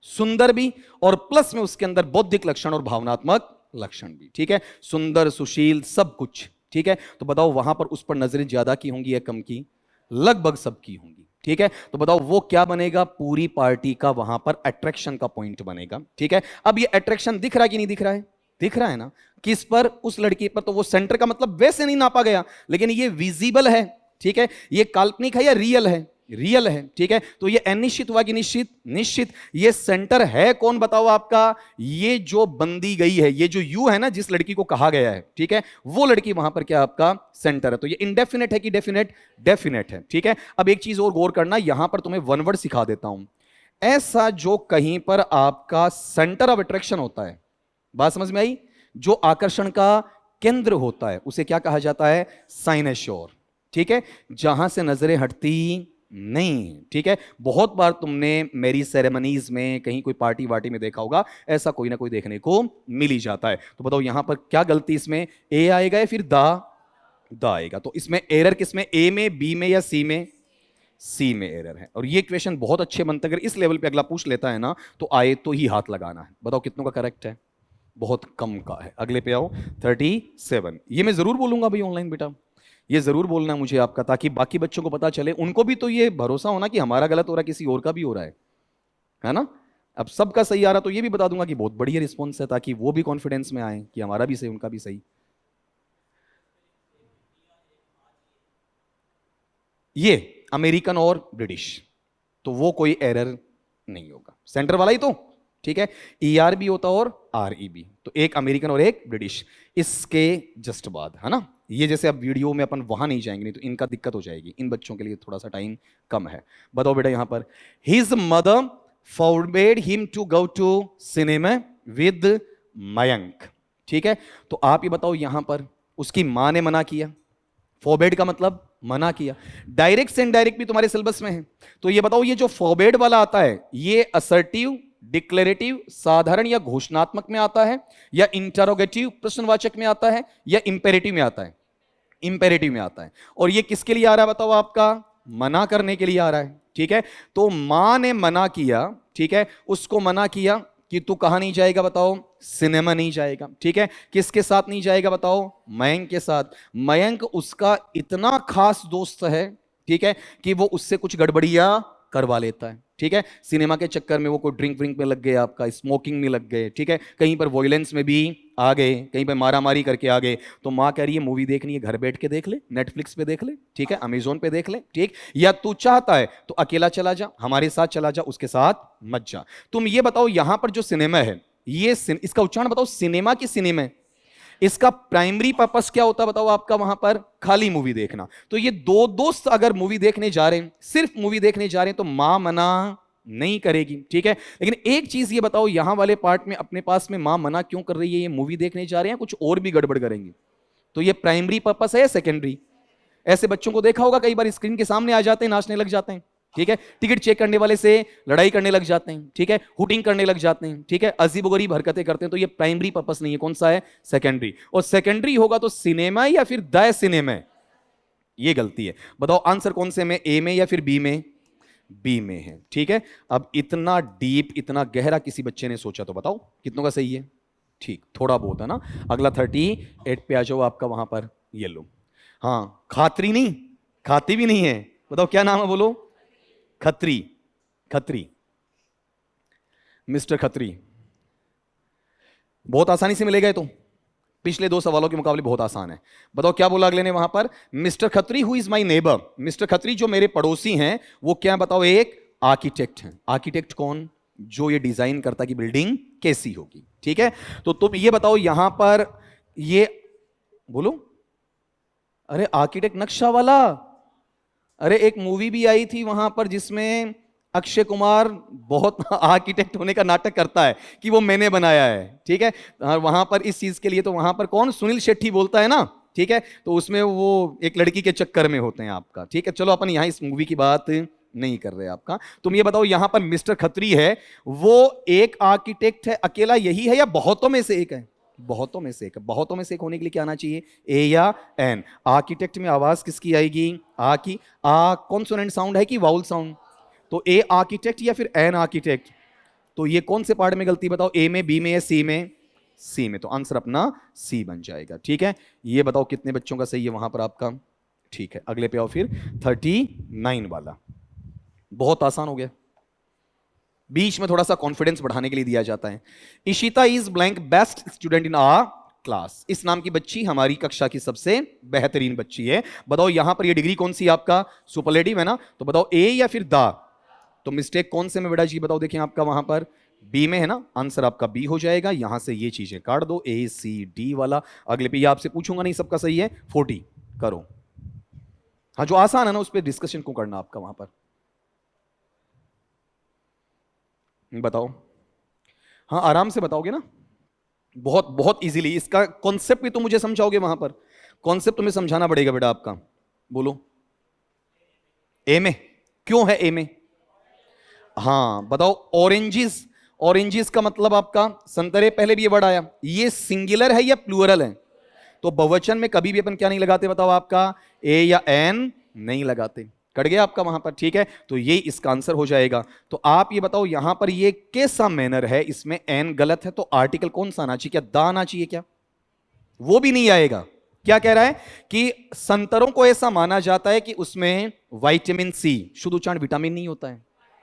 सुंदर भी, और प्लस में उसके अंदर बौद्धिक लक्षण और भावनात्मक लक्षण भी, ठीक है, सुंदर सुशील सब कुछ, ठीक है। तो बताओ वहां पर उस पर नजरें ज्यादा की होंगी या कम की, लगभग सबकी होंगी, ठीक है। तो बताओ वो क्या बनेगा, पूरी पार्टी का वहां पर अट्रैक्शन का पॉइंट बनेगा, ठीक है। अब ये अट्रैक्शन दिख रहा है कि नहीं दिख रहा है, दिख रहा है ना, किस पर, उस लड़की पर। तो वो सेंटर का मतलब वैसे नहीं नापा गया, लेकिन ये विजिबल है, ठीक है। ये काल्पनिक है या रियल है, रियल है, ठीक है। तो ये अनिश्चित हुआ कि निश्चित, निश्चित। ये सेंटर है कौन बताओ आपका, ये जो बंदी गई है, ये जो यू है ना, जिस लड़की को कहा गया है, ठीक है, वो लड़की वहां पर क्या आपका सेंटर है। तो ये इंडेफिनेट है कि डेफिनेट, डेफिनेट है, ठीक है। अब एक चीज और गौर करना, यहां पर तुम्हें वन वर्ड सिखा देता हूं। ऐसा जो कहीं पर आपका सेंटर ऑफ अट्रैक्शन होता है, बात समझ में आई, जो आकर्षण का केंद्र होता है, उसे क्या कहा जाता है, साइनेश्योर, ठीक है, जहां से नजरें हटती नहीं, ठीक है। बहुत बार तुमने मेरी सेरेमनीज में, कहीं कोई पार्टी वार्टी में देखा होगा, ऐसा कोई ना कोई देखने को मिल ही जाता है। तो बताओ यहां पर क्या गलती, इसमें ए आएगा या फिर दा आएगा। तो इसमें एरर किसमें, ए में, बी में या सी में, सी में एरर है। और ये क्वेश्चन बहुत अच्छे बनते, अगर इस लेवल पे अगला पूछ लेता है ना, तो आए तो ही हाथ लगाना है। बताओ कितनों का करेक्ट है, बहुत कम का है। अगले पे आओ, 37। ये मैं जरूर बोलूंगा भाई ऑनलाइन बेटा, ये जरूर बोलना मुझे आपका, ताकि बाकी बच्चों को पता चले, उनको भी तो ये भरोसा होना कि हमारा गलत हो रहा है, किसी और का भी हो रहा है ना। अब सबका सही आ रहा तो ये भी बता दूंगा कि बहुत बढ़िया रिस्पॉन्स है, ताकि वो भी कॉन्फिडेंस में आए कि हमारा भी सही, उनका भी सही। ये अमेरिकन और ब्रिटिश, तो वो कोई एरर नहीं होगा, सेंटर वाला ही तो, ठीक है। ER भी होता और RE भी, तो एक अमेरिकन और एक ब्रिटिश, इसके जस्ट बाद, है ना। ये जैसे अब वीडियो में अपन वहां नहीं जाएंगे, नहीं तो इनका दिक्कत हो जाएगी, इन बच्चों के लिए थोड़ा सा टाइम कम है। बताओ बेटा यहां पर, his mother forbade him to go to cinema with Mayank, ठीक है। तो आप ये बताओ यहां पर उसकी मां ने मना किया, फोरबेड का मतलब मना किया, डायरेक्ट से इनडायरेक्ट भी तुम्हारे सिलेबस में है। तो ये बताओ, ये जो फोरबेड वाला आता है, ये असर्टिव, डिक्लेरेटिव, साधारण या घोषणात्मक में आता है, या इंटरोगेटिव प्रश्नवाचक में आता है, या इंपेरेटिव में आता है, इंपेरेटिव में आता है। और ये किसके लिए आ रहा है बताओ, आपका मना करने के लिए आ रहा है, ठीक है। तो मां ने मना किया, ठीक है, उसको मना किया कि तू कहां नहीं जाएगा बताओ, सिनेमा नहीं जाएगा, ठीक है। किसके साथ नहीं जाएगा बताओ, मयंक के साथ। मयंक उसका इतना खास दोस्त है, ठीक है, कि वो उससे कुछ गड़बड़ियां करवा लेता है, ठीक है। सिनेमा के चक्कर में वो कोई ड्रिंक व्रिंक में लग गए, आपका स्मोकिंग में लग गए, ठीक है, कहीं पर वॉयलेंस में भी आ गए, कहीं पर मारामारी करके आ गए। तो माँ कह रही है मूवी देखनी है, घर बैठ के देख ले, नेटफ्लिक्स पे देख ले, ठीक है, अमेजोन पे देख ले, ठीक। या तू चाहता है तो अकेला चला जा, हमारे साथ चला जा, उसके साथ मत जा। तुम ये बताओ यहां पर जो सिनेमा है, ये इसका उच्चारण बताओ, सिनेमा की सिनेमा, इसका प्राइमरी पर्पस क्या होता है बताओ आपका, वहां पर खाली मूवी देखना। तो ये दो दोस्त अगर मूवी देखने जा रहे हैं, सिर्फ मूवी देखने जा रहे हैं, तो मां मना नहीं करेगी, ठीक है। लेकिन एक चीज ये बताओ, यहां वाले पार्ट में अपने पास में मां मना क्यों कर रही है, ये मूवी देखने जा रहे हैं, कुछ और भी गड़बड़ करेंगे। तो ये प्राइमरी पर्पस है या सेकेंडरी। ऐसे बच्चों को देखा होगा, कई बार स्क्रीन के सामने आ जाते हैं, नाचने लग जाते हैं, ठीक है, टिकट चेक करने वाले से लड़ाई करने लग जाते हैं, ठीक है, हुटिंग करने लग जाते हैं, ठीक है, अजीबोगरीब हरकतें करते हैं। तो ये प्राइमरी पर्पस नहीं है, कौन सा है, सेकेंडरी। और सेकेंडरी होगा तो सिनेमा या फिर द सिनेमा, ये गलती है। बताओ आंसर कौन से में, ए में या फिर बी में, बी में है, ठीक है। अब इतना डीप, इतना गहरा किसी बच्चे ने सोचा तो बताओ कितनों का सही है, ठीक, थोड़ा बहुत है ना। अगला 38 पे आ जाओ आपका, वहां पर ये लो, हाँ, खात्री नहीं, खाती भी नहीं है, बताओ क्या नाम है बोलो, खत्री, खत्री, मिस्टर खत्री। बहुत आसानी से मिलेगा ये तो, पिछले दो सवालों के मुकाबले बहुत आसान है। बताओ क्या बोला अगले ने वहां पर, mister Khatri who is my neighbour, mister Khatri जो मेरे पड़ोसी हैं वो क्या बताओ, एक आर्किटेक्ट हैं। आर्किटेक्ट कौन, जो ये डिजाइन करता कि बिल्डिंग कैसी होगी, ठीक है। तो तुम ये बताओ यहां पर ये बोलो, अरे आर्किटेक्ट नक्शा वाला, अरे एक मूवी भी आई थी वहां पर जिसमें अक्षय कुमार बहुत आर्किटेक्ट होने का नाटक करता है कि वो मैंने बनाया है, ठीक है। और वहां पर इस चीज के लिए तो वहां पर कौन, सुनील शेट्टी बोलता है ना, ठीक है। तो उसमें वो एक लड़की के चक्कर में होते हैं आपका, ठीक है। चलो अपन यहां इस मूवी की बात नहीं कर रहे आपका। तुम ये बताओ यहां पर मिस्टर खत्री है वो एक आर्किटेक्ट है अकेला यही है या बहुतों में से एक है, बहुतों में से एक। बहुतों में से एक होने के लिए क्या आना चाहिए, ए या एन। आर्किटेक्ट में आवाज किसकी आएगी, आ की। आ कॉन्सोनेंट साउंड है कि वाउल साउंड, तो ए आर्किटेक्ट या फिर एन आर्किटेक्ट। तो ये कौन से पार्ट में गलती बताओ, ए में, बी में या सी में, सी में। तो आंसर अपना सी बन जाएगा, ठीक है। ये बताओ कितने बच्चों का सही है वहां पर आपका, ठीक है। अगले पे आओ फिर 39 वाला, बहुत आसान हो गया, बीच में थोड़ा सा कॉन्फिडेंस बढ़ाने के लिए दिया जाता है। Ishita is blank best student in a class, इस नाम की बच्ची हमारी कक्षा की सबसे बेहतरीन बच्ची है। बताओ यहां पर ये डिग्री कौन सी आपका, सुपरलेटिव है ना, तो बताओ ए या फिर दा। तो मिस्टेक कौन से में बेटा जी बताओ, देखिए आपका वहां पर बी में है ना, आंसर आपका बी हो जाएगा। यहां से ये चीजें काट दो, ए सी डी वाला। अगले पे ये आपसे पूछूंगा नहीं, सबका सही है, 40 करो। हाँ जो आसान है ना उस पर डिस्कशन को करना आपका वहां पर, बताओ। हाँ आराम से बताओगे ना, बहुत बहुत इजीली। इसका कॉन्सेप्ट भी तो मुझे समझाओगे वहां पर, कॉन्सेप्ट तुम्हें समझाना पड़ेगा बेटा आपका। बोलो ए में, क्यों है ए में, हाँ बताओ। ऑरेंजेस, ऑरेंजेस का मतलब आपका संतरे, पहले भी ये वर्ड आया, ये सिंगुलर है या प्लूरल है। तो बहुवचन में कभी भी अपन क्या नहीं लगाते बताओ आपका, ए या एन नहीं लगाते, कट गया आपका वहां पर, ठीक है। तो ये इसका आंसर हो जाएगा। तो आप ये बताओ यहां पर ये कैसा मैनर है, इसमें एन गलत है तो आर्टिकल कौन सा आना चाहिए, क्या दा आना चाहिए क्या, वो भी नहीं आएगा। क्या कह रहा है कि संतरों को ऐसा माना जाता है कि उसमें विटामिन सी, शुद्ध उच्चारण विटामिन नहीं होता है,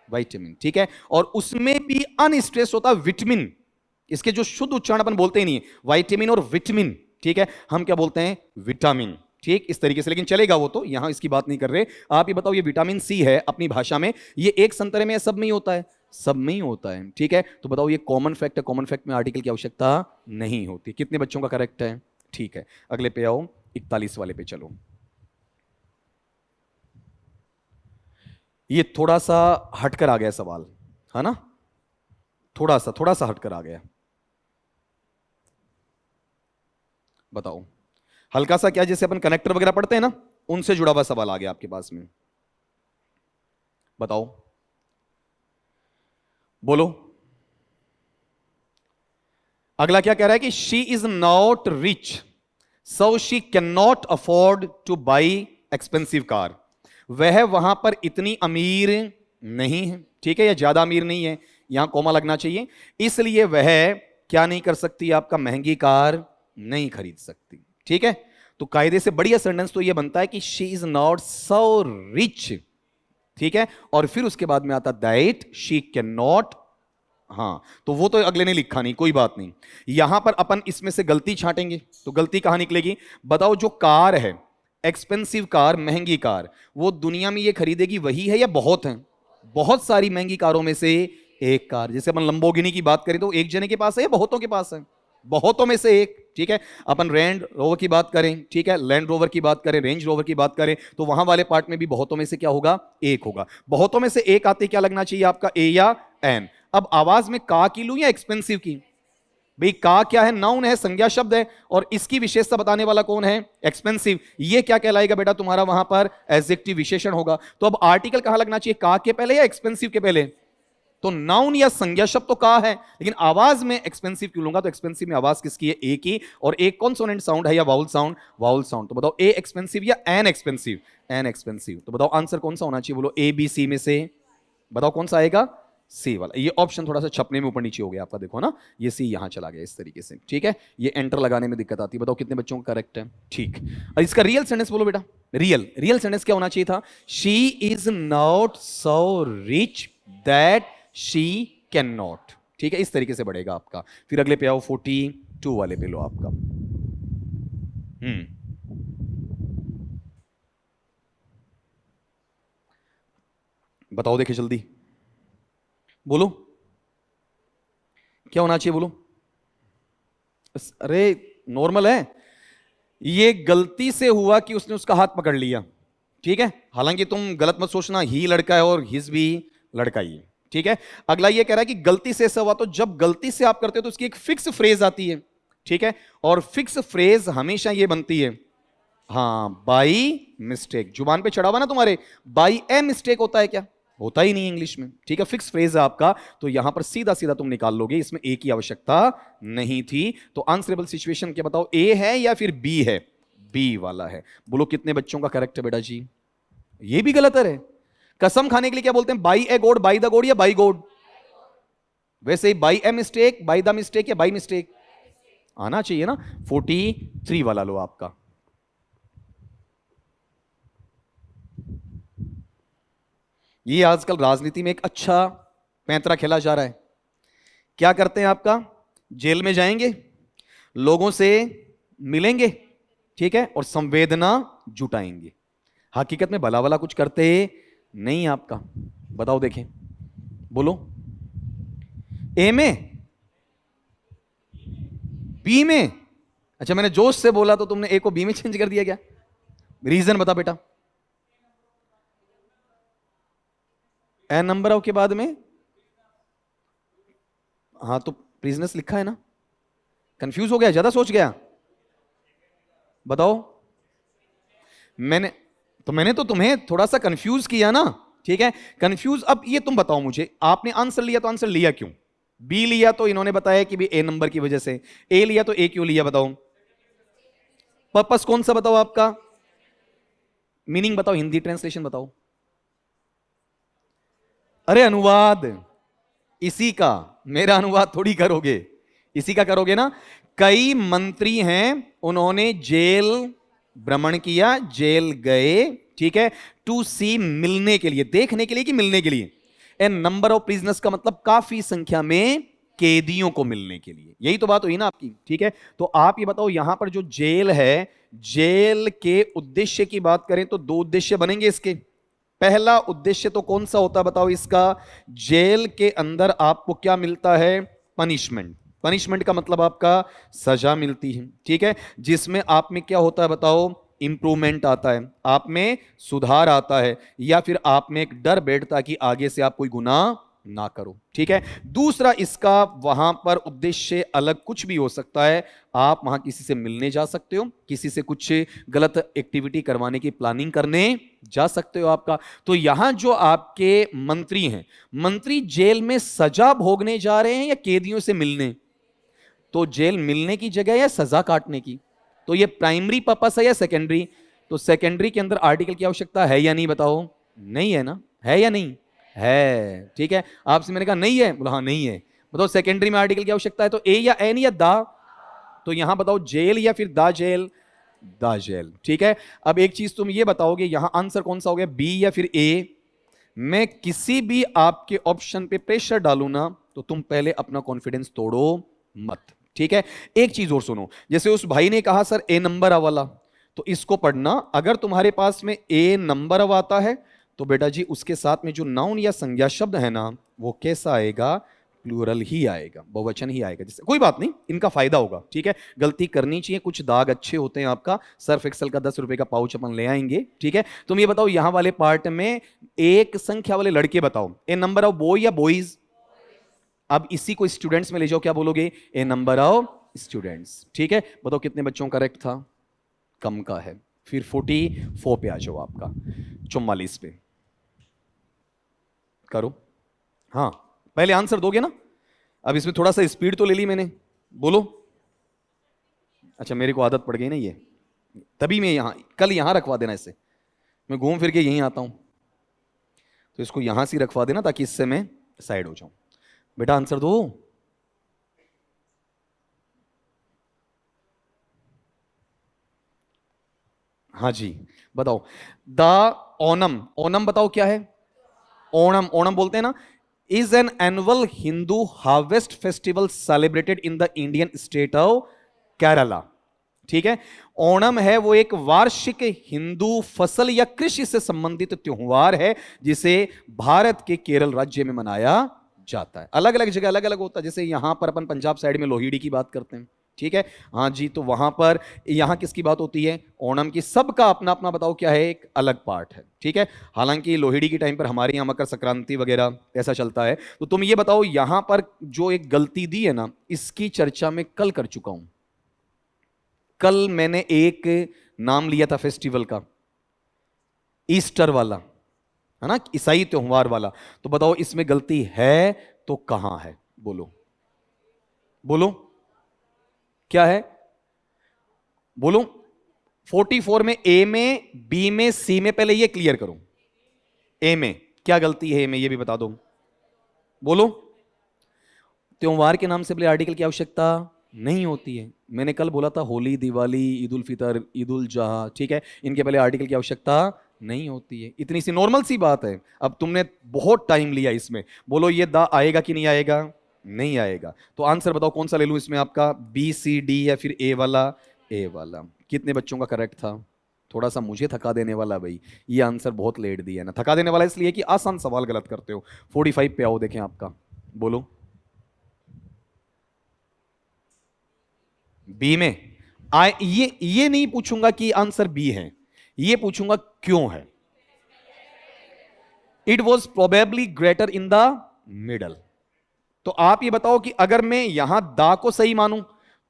विटामिन, ठीक है। और उसमें भी अनस्ट्रेस होता है विटामिन, इसके जो शुद्ध उच्चारण अपन बोलते ही नहीं है, विटामिन और विटामिन, ठीक है। हम क्या बोलते हैं, विटामिन, ठीक इस तरीके से, लेकिन चलेगा वो तो, यहां इसकी बात नहीं कर रहे। आप ये बताओ ये विटामिन सी है अपनी भाषा में, ये एक संतरे में सब में ही होता है, सब में ही होता है, ठीक है। तो बताओ ये कॉमन फैक्ट है, कॉमन फैक्ट में आर्टिकल की आवश्यकता नहीं होती। कितने बच्चों का करेक्ट है, ठीक है। अगले पे आओ, 41 वाले पे चलो। ये थोड़ा सा हटकर आ गया सवाल, है ना, थोड़ा सा हटकर आ गया। बताओ, हल्का सा क्या, जैसे अपन कनेक्टर वगैरह पढ़ते हैं ना, उनसे जुड़ा हुआ सवाल आ गया आपके पास में। बताओ, बोलो। अगला क्या कह रहा है कि she is not rich so she can not afford two by expensive car. वह वहां पर इतनी अमीर नहीं है, ठीक है, या ज्यादा अमीर नहीं है, यहां कोमा लगना चाहिए, इसलिए वह क्या नहीं कर सकती, आपका महंगी कार नहीं खरीद सकती, ठीक है। तो कायदे से बढ़िया सेंटेंस तो यह बनता है कि she is not so rich, ठीक है। और फिर उसके बाद में आता दैट शी कैन नॉट, हाँ तो वो तो अगले ने लिखा नहीं, कोई बात नहीं। यहां पर अपन इसमें से गलती छांटेंगे, तो गलती कहां निकलेगी, बताओ। जो कार है, एक्सपेंसिव कार, महंगी कार, वो दुनिया में ये खरीदेगी वही है या बहुत है, बहुत सारी महंगी कारों में से एक कार। जैसे अपन लंबोर्गिनी की बात करें तो एक जने के पास है या बहुतों के पास है, बहुतों में से एक, ठीक है। अपन रेंज रोवर की बात करें, ठीक है, लैंड रोवर की बात करें, रेंज रोवर की बात करें, तो वहां वाले पार्ट में भी बहुतों में से क्या होगा, एक होगा। बहुतों में से एक आते क्या लगना चाहिए आपका, ए या एन। अब आवाज में का की लूं या एक्सपेंसिव की, भाई का क्या है, नाउन है, संज्ञा शब्द है, और इसकी विशेषता बताने वाला कौन है, एक्सपेंसिव। ये क्या कहलाएगा बेटा तुम्हारा वहां पर, एडजेक्टिव विशेषण होगा। तो अब आर्टिकल कहां लगना चाहिए, का के पहले या एक्सपेंसिव के पहले, तो नाउन या संज्ञा शब्द तो का है, लेकिन आवाज में एक्सपेंसिव क्यों लूंगा, तो एक्सपेंसिव में आवाज किसकी है, ए की, और एक कॉन्सोनेंट साउंड है या वाउल साउंड, वाउल साउंड। तो बताओ ए एक्सपेंसिव या एन एक्सपेंसिव, एन एक्सपेंसिव। तो बताओ आंसर कौन सा होना चाहिए, बोलो ए बी सी में से बताओ कौन सा आएगा, सी वाला। ये ऑप्शन थोड़ा सा छपने में ऊपर नीचे हो गया आपका, देखो ना, ये सी यहां चला गया इस तरीके से, ठीक है। ये एंटर लगाने में दिक्कत आती है। बताओ कितने बच्चों का करेक्ट है, ठीक। और इसका रियल सेंटेंस बोलो बेटा, रियल सेंटेंस क्या होना चाहिए था, she is not so rich that she can not, ठीक है, इस तरीके से बढ़ेगा आपका। फिर अगले पे आओ, 42 वाले पे लो आपका। बताओ, देखिए जल्दी बोलो, क्या होना चाहिए बोलो। अरे नॉर्मल है, ये गलती से हुआ कि उसने उसका हाथ पकड़ लिया, ठीक है। हालांकि तुम गलत मत सोचना, ही लड़का है और हिज भी लड़का ही है, ठीक है। अगला ये कह रहा है कि गलती से ऐसा हुआ, तो जब गलती से आप करते हो तो उसकी एक फिक्स फ्रेज आती है, ठीक है। और फिक्स फ्रेज हमेशा ये बनती है, हाँ, बाई मिस्टेक। जुबान पे चढ़ा हुआ ना तुम्हारे, बाई ए मिस्टेक होता है क्या? होता ही नहीं इंग्लिश में, ठीक है। फिक्स फ्रेज है आपका, तो यहां पर सीधा सीधा तुम निकाल लोगे, इसमें ए की आवश्यकता नहीं थी। तो आंसरेबल सिचुएशन क्या बताओ, ए है या फिर बी है? बी वाला है। बोलो कितने बच्चों का करेक्ट है बेटा जी? ये भी गलत है। कसम खाने के लिए क्या बोलते हैं, बाई ए गोड, बाई द गोड या बाई गोड? वैसे ही by a mistake, by the mistake या बाई मिस्टेक? आना चाहिए ना। 43 वाला लो आपका। ये आजकल राजनीति में एक अच्छा पैंतरा खेला जा रहा है। क्या करते हैं आपका, जेल में जाएंगे, लोगों से मिलेंगे, ठीक है, और संवेदना जुटाएंगे। हकीकत में भला भला कुछ करते नहीं आपका। बताओ देखें, बोलो। ए में, बी में? अच्छा, मैंने जोश से बोला तो तुमने ए को बी में चेंज कर दिया क्या? रीजन बता बेटा। ए नंबर ऑफ के बाद में, हाँ तो प्रिजनस लिखा है ना। कंफ्यूज हो गया, ज्यादा सोच गया? बताओ। मैंने तो तुम्हें थोड़ा सा कंफ्यूज किया ना, ठीक है। कंफ्यूज, अब ये तुम बताओ मुझे, आपने आंसर लिया तो आंसर लिया क्यों? बी लिया तो इन्होंने बताया कि भी ए नंबर की वजह से, ए लिया तो ए क्यों लिया बताओ? पर्पस कौन सा बताओ आपका? मीनिंग बताओ, हिंदी ट्रांसलेशन बताओ। अरे अनुवाद, इसी का। मेरा अनुवाद थोड़ी करोगे, इसी का करोगे ना। कई मंत्री हैं, उन्होंने जेल भ्रमण किया, जेल गए, ठीक है, टू सी, मिलने के लिए, देखने के लिए कि मिलने के लिए। ए नंबर ऑफ प्रिजनर्स का मतलब काफी संख्या में कैदियों को मिलने के लिए, यही तो बात हुई ना आपकी, ठीक है। तो आप ये बताओ, यहां पर जो जेल है, जेल के उद्देश्य की बात करें तो दो उद्देश्य बनेंगे इसके। पहला उद्देश्य तो कौन सा होता है बताओ इसका? जेल के अंदर आपको क्या मिलता है? पनिशमेंट। पनिशमेंट का मतलब आपका सजा मिलती है, ठीक है, जिसमें आप में क्या होता है बताओ? इंप्रूवमेंट आता है, आप में सुधार आता है, या फिर आप में एक डर बैठता कि आगे से आप कोई गुनाह ना करो, ठीक है। दूसरा इसका वहां पर उद्देश्य अलग कुछ भी हो सकता है। आप वहां किसी से मिलने जा सकते हो, किसी से कुछ गलत एक्टिविटी करवाने की प्लानिंग करने जा सकते हो आपका। तो यहां जो आपके मंत्री हैं, मंत्री जेल में सजा भोगने जा रहे हैं या कैदियों से मिलने? तो जेल मिलने की जगह या सजा काटने की? तो ये प्राइमरी पर्पस है या सेकेंडरी? तो सेकेंडरी के अंदर आर्टिकल की आवश्यकता है या नहीं बताओ? नहीं है ना, है या नहीं है? ठीक है, आपसे मैंने कहा नहीं है, बोला हाँ नहीं है। बताओ सेकेंडरी में आर्टिकल की आवश्यकता है तो ए या एन या दा? तो यहां बताओ जेल या फिर दा जेल? दा जेल, ठीक है। अब एक चीज तुम ये बताओगे, यहां आंसर कौन सा हो गया, बी या फिर ए? मैं किसी भी आपके ऑप्शन पे प्रेशर डालू ना तो तुम पहले अपना कॉन्फिडेंस तोड़ो मत, ठीक है। एक चीज और सुनो, जैसे उस भाई ने कहा सर ए नंबर वाला, तो इसको पढ़ना, अगर तुम्हारे पास में ए नंबर आता है तो बेटा जी उसके साथ में जो नाउन या संज्ञा शब्द है ना, वो कैसा आएगा? प्लूरल ही आएगा, बहुवचन ही आएगा। जिससे कोई बात नहीं, इनका फायदा होगा, ठीक है। गलती करनी चाहिए, कुछ दाग अच्छे होते हैं आपका। सर्फ एक्सल का 10 रुपए का पाउच अपन ले आएंगे, ठीक है। तुम ये बताओ, यहां वाले पार्ट में एक संख्या वाले लड़के बताओ, ए नंबर ऑफ बॉय या बॉयज? अब इसी को स्टूडेंट्स में ले जाओ, क्या बोलोगे? ए नंबर ऑफ स्टूडेंट्स, ठीक है। बताओ कितने बच्चों का करेक्ट था? कम का है। फिर 44 पे आ जाओ आपका, 44 पे करो। हाँ, पहले आंसर दोगे ना। अब इसमें थोड़ा सा स्पीड तो ले ली मैंने, बोलो। अच्छा, मेरे को आदत पड़ गई ना ये, तभी मैं यहां, कल यहां रखवा देना इसे, मैं घूम फिर के यहीं आता हूं, तो इसको यहां से रखवा देना ताकि इससे मैं साइड हो जाऊं। बेटा आंसर दो। हाँ जी, बताओ। द ओनम, ओनम बताओ क्या है? ओणम, ओणम बोलते हैं ना, is an annual Hindu harvest festival celebrated in the Indian state of Kerala. ठीक है, ओणम है वो एक वार्षिक हिंदू फसल या कृषि से संबंधित त्योहार है जिसे भारत के केरल राज्य में मनाया जाता है। अलग अलग जगह अलग अलग होता है, जैसे यहां पर अपन पंजाब साइड में लोहड़ी की बात करते हैं। ठीक है, हाँ जी, तो वहां पर यहां किसकी बात होती है? ओणम की। सबका अपना अपना बताओ क्या है, एक अलग पार्ट है। ठीक है, हालांकि लोहड़ी की टाइम पर हमारे यहां मकर संक्रांति वगैरह ऐसा चलता है। तो तुम ये बताओ, यहां पर जो एक गलती दी है ना, इसकी चर्चा मैं कल कर चुका हूं। कल मैंने एक नाम लिया था फेस्टिवल का, ईस्टर वाला, है ना, ईसाई त्योहार वाला। तो बताओ इसमें गलती है तो कहां है? बोलो बोलो, क्या है? बोलो। 44 में, ए में, बी में, सी में, पहले ये क्लियर करो। ए में क्या गलती है? ए में ये भी बता दो। बोलो। त्योहार के नाम से पहले आर्टिकल की आवश्यकता नहीं होती है। मैंने कल बोला था होली, दिवाली, ईद उल फितर, ईद उल जहा, ठीक है, इनके पहले आर्टिकल की आवश्यकता नहीं होती है। इतनी सी नॉर्मल सी बात है। अब तुमने बहुत टाइम लिया इसमें, बोलो ये दा आएगा कि नहीं आएगा? नहीं आएगा। तो आंसर बताओ कौन सा ले लूं इसमें, आपका बी, सी, डी या फिर ए वाला? ए वाला। कितने बच्चों का करेक्ट था? थोड़ा सा मुझे थका देने वाला भाई, ये आंसर बहुत लेट दिया है ना। थका देने वाला इसलिए कि आसान सवाल गलत करते हो। 45 पे आओ, देखें आपका। बोलो। बी में ये नहीं पूछूंगा कि आंसर बी है, ये पूछूंगा क्यों है। It was probably greater in the middle. तो आप ये बताओ कि अगर मैं यहां दा को सही मानूं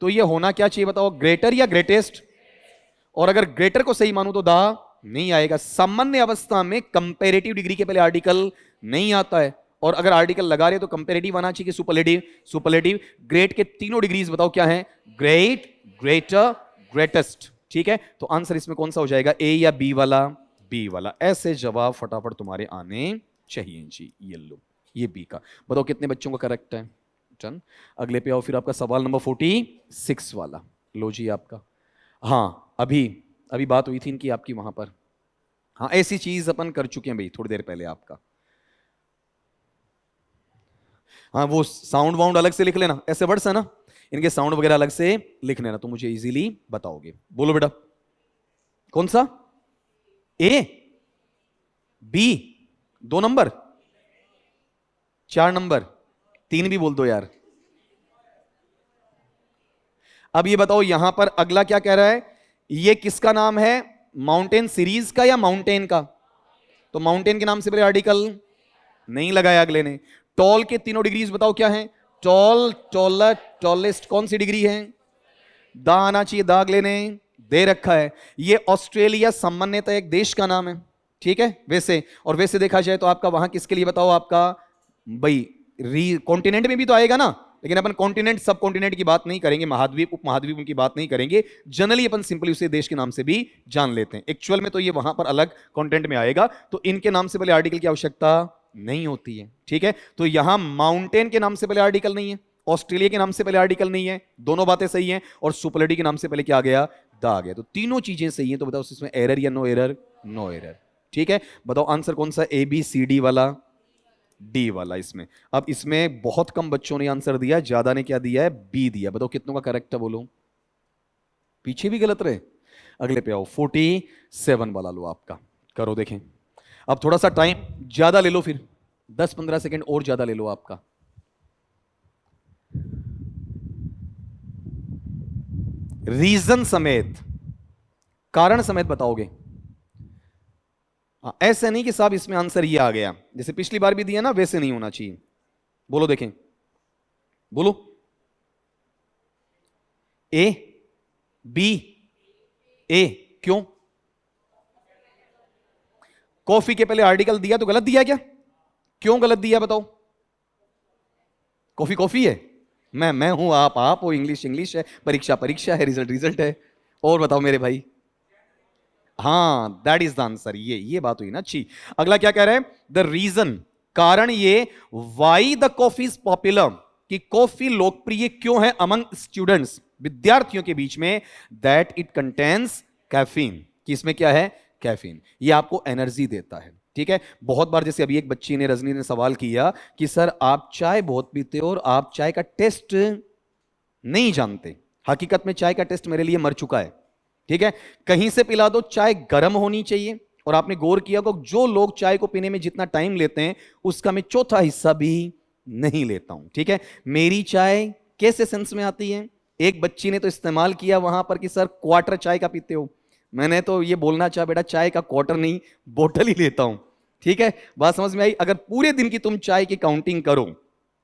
तो ये होना क्या चाहिए? बताओ, ग्रेटर या ग्रेटेस्ट? और अगर ग्रेटर को सही मानूं तो दा नहीं आएगा। सामान्य अवस्था में कंपेरेटिव डिग्री के पहले आर्टिकल नहीं आता है, और अगर आर्टिकल लगा रहे तो कंपेरेटिव आना चाहिए कि सुपरलेटिव? सुपरलेटिव। ग्रेट के तीनों डिग्रीज बताओ क्या है? Great, greater, greatest. ठीक है, तो आंसर इसमें कौन सा हो जाएगा, ए या बी वाला? बी वाला। ऐसे जवाब फटाफट तुम्हारे आने चाहिए जी। ये लो, ये बी का। बताओ कितने बच्चों का करेक्ट है? डन। अगले पे आओ फिर, आपका सवाल नंबर 46 वाला। लो जी आपका। हाँ, अभी अभी बात हुई थी इनकी आपकी वहां पर। हाँ, ऐसी चीज अपन कर चुके हैं भाई थोड़ी देर पहले आपका। हाँ, वो साउंड वाउंड अलग से लिख लेना, ऐसे वर्ड्स है ना, इनके साउंड वगैरह अलग से लिख लेना तो मुझे इजीली बताओगे। बोलो बेटा, कौन सा? ए, बी? 2 नंबर, 4 नंबर, 3 भी बोल दो यार। अब ये बताओ यहां पर अगला क्या कह रहा है, ये किसका नाम है? माउंटेन सीरीज का या माउंटेन का? तो माउंटेन के नाम से पहले आर्टिकल नहीं लगाया अगले ने। टॉल के तीनों डिग्रीज बताओ क्या है? टॉल, टॉलर, टॉलेस्ट, कौन सी डिग्री है? दा आना चाहिए, दा अगले ने दे रखा है। ये ऑस्ट्रेलिया सामान्यतः एक देश का नाम है, ठीक है वैसे, और वैसे देखा जाए तो आपका वहां किसके लिए बताओ? आपका भाई कॉन्टिनेंट में भी तो आएगा ना, लेकिन अपन कॉन्टिनेंट सब कॉन्टिनेंट की बात नहीं करेंगे, महाद्वीप उपमहाद्वीप की बात नहीं करेंगे। जनरली अपन सिंपली उसे देश के नाम से भी जान लेते हैं। एक्चुअल में तो ये वहां पर अलग कॉन्टेंट में आएगा, तो इनके नाम से पहले आर्टिकल की आवश्यकता नहीं होती है। ठीक है, तो यहां माउंटेन के नाम से पहले आर्टिकल नहीं है, ऑस्ट्रेलिया के नाम से पहले आर्टिकल नहीं है, दोनों बातें सही हैं, और सुपरलेटिव के नाम से पहले क्या आ गया? दा आ गया। तो तीनों चीजें सही हैं। तो बताओ इसमें एरर या नो एरर? No error. ठीक है, बताओ आंसर कौन सा? ए, बी, सी, डी वाला? डी वाला इसमें। अब इसमें बहुत कम बच्चों ने आंसर दिया, ज्यादा ने क्या दिया है? बी दिया। बताओ कितनों का करेक्ट है? बोलो। पीछे भी गलत रहे। अगले पे आओ, 47 वाला लो आपका, करो देखें। अब थोड़ा सा टाइम ज्यादा ले लो, फिर 10-15 सेकेंड और ज्यादा ले लो आपका। रीजन समेत, कारण समेत बताओगे। ऐसे नहीं कि साहब इसमें आंसर ये आ गया, जैसे पिछली बार भी दिया ना, वैसे नहीं होना चाहिए। बोलो देखें, बोलो। ए, बी, ए, क्यों? कॉफी के पहले आर्टिकल दिया तो गलत दिया क्या? क्यों गलत दिया बताओ? कॉफी कॉफी है, मैं हूं, आप हो, इंग्लिश इंग्लिश है, परीक्षा परीक्षा है, रिजल्ट रिजल्ट है। और बताओ मेरे भाई। हाँ, दैट इज द आंसर। ये बात हुई ना अच्छी। अगला क्या कह रहे हैं? द रीजन, कारण ये, why the coffee is popular, कि कॉफी लोकप्रिय क्यों है अमंग स्टूडेंट्स, विद्यार्थियों के बीच में, दैट इट कंटेन्स कैफीन, कि इसमें क्या है? कैफीन। ये आपको एनर्जी देता है। ठीक है। बहुत बार जैसे अभी एक बच्ची ने, रजनी ने सवाल किया कि सर आप चाय बहुत पीते हो और आप चाय का टेस्ट नहीं जानते। हकीकत में चाय का टेस्ट मेरे लिए मर चुका है, ठीक है। कहीं से पिला दो, चाय गर्म होनी चाहिए। और आपने गौर किया को जो लोग चाय को पीने में जितना टाइम लेते हैं उसका मैं चौथा हिस्सा भी नहीं लेता हूं, ठीक है। मेरी चाय कैसे सेंस में आती है? एक बच्ची ने तो इस्तेमाल किया वहां पर कि सर क्वार्टर चाय का पीते हो। मैंने तो ये बोलना चाहा बेटा चाय का क्वार्टर नहीं, बोतल ही लेता हूं, ठीक है। बात समझ में आई? अगर पूरे दिन की तुम चाय की काउंटिंग करो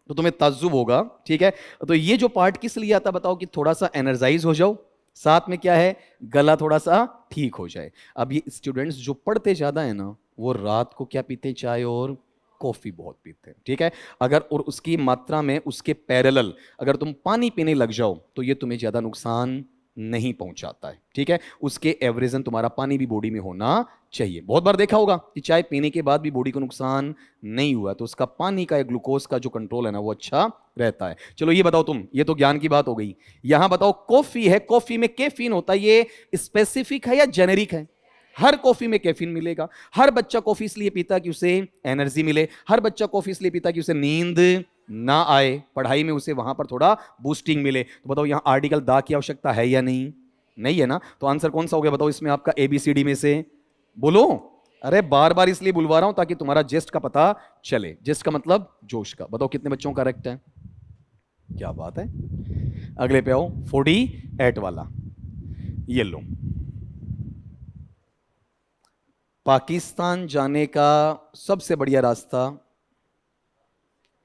तो तुम्हें ताज्जुब होगा, ठीक है। तो ये जो पार्ट किस लिए आता बताओ? कि थोड़ा सा एनर्जाइज हो जाओ, साथ में क्या है, गला थोड़ा सा ठीक हो जाए। अब ये स्टूडेंट्स जो पढ़ते ज्यादा है ना, वो रात को क्या पीते? चाय और कॉफी बहुत पीते हैं, ठीक है। अगर और उसकी मात्रा में उसके पैरेलल अगर तुम पानी पीने लग जाओ तो ये तुम्हें ज्यादा नुकसान नहीं पहुंचाता है, ठीक है। उसके एवरेजन तुम्हारा पानी भी बॉडी में होना चाहिए। बहुत बार देखा होगा कि चाय पीने के बाद भी बॉडी को नुकसान नहीं हुआ, तो उसका पानी का ग्लूकोज का जो कंट्रोल है ना वो अच्छा रहता है। चलो ये बताओ तुम, ये तो ज्ञान की बात हो गई। यहां बताओ कॉफी है, कॉफी में कैफीन होता है, ये स्पेसिफिक है या जेनेरिक है? हर कॉफी में कैफीन मिलेगा। हर बच्चा कॉफी इसलिए पीता कि उसे एनर्जी मिले, हर बच्चा कॉफी इसलिए पीता कि उसे नींद ना आए, पढ़ाई में उसे वहां पर थोड़ा बूस्टिंग मिले। तो बताओ यहां आर्टिकल दा की आवश्यकता है या नहीं? नहीं है ना। तो आंसर कौन सा हो गया बताओ इसमें आपका? एबीसीडी में से बोलो। अरे बार बार इसलिए बुलवा रहा हूं ताकि तुम्हारा जेस्ट का पता चले। जेस्ट का मतलब जोश का। बताओ कितने बच्चों का करेक्ट है? क्या बात है। अगले पे आओ, 48 वाला ये लो। पाकिस्तान जाने का सबसे बढ़िया रास्ता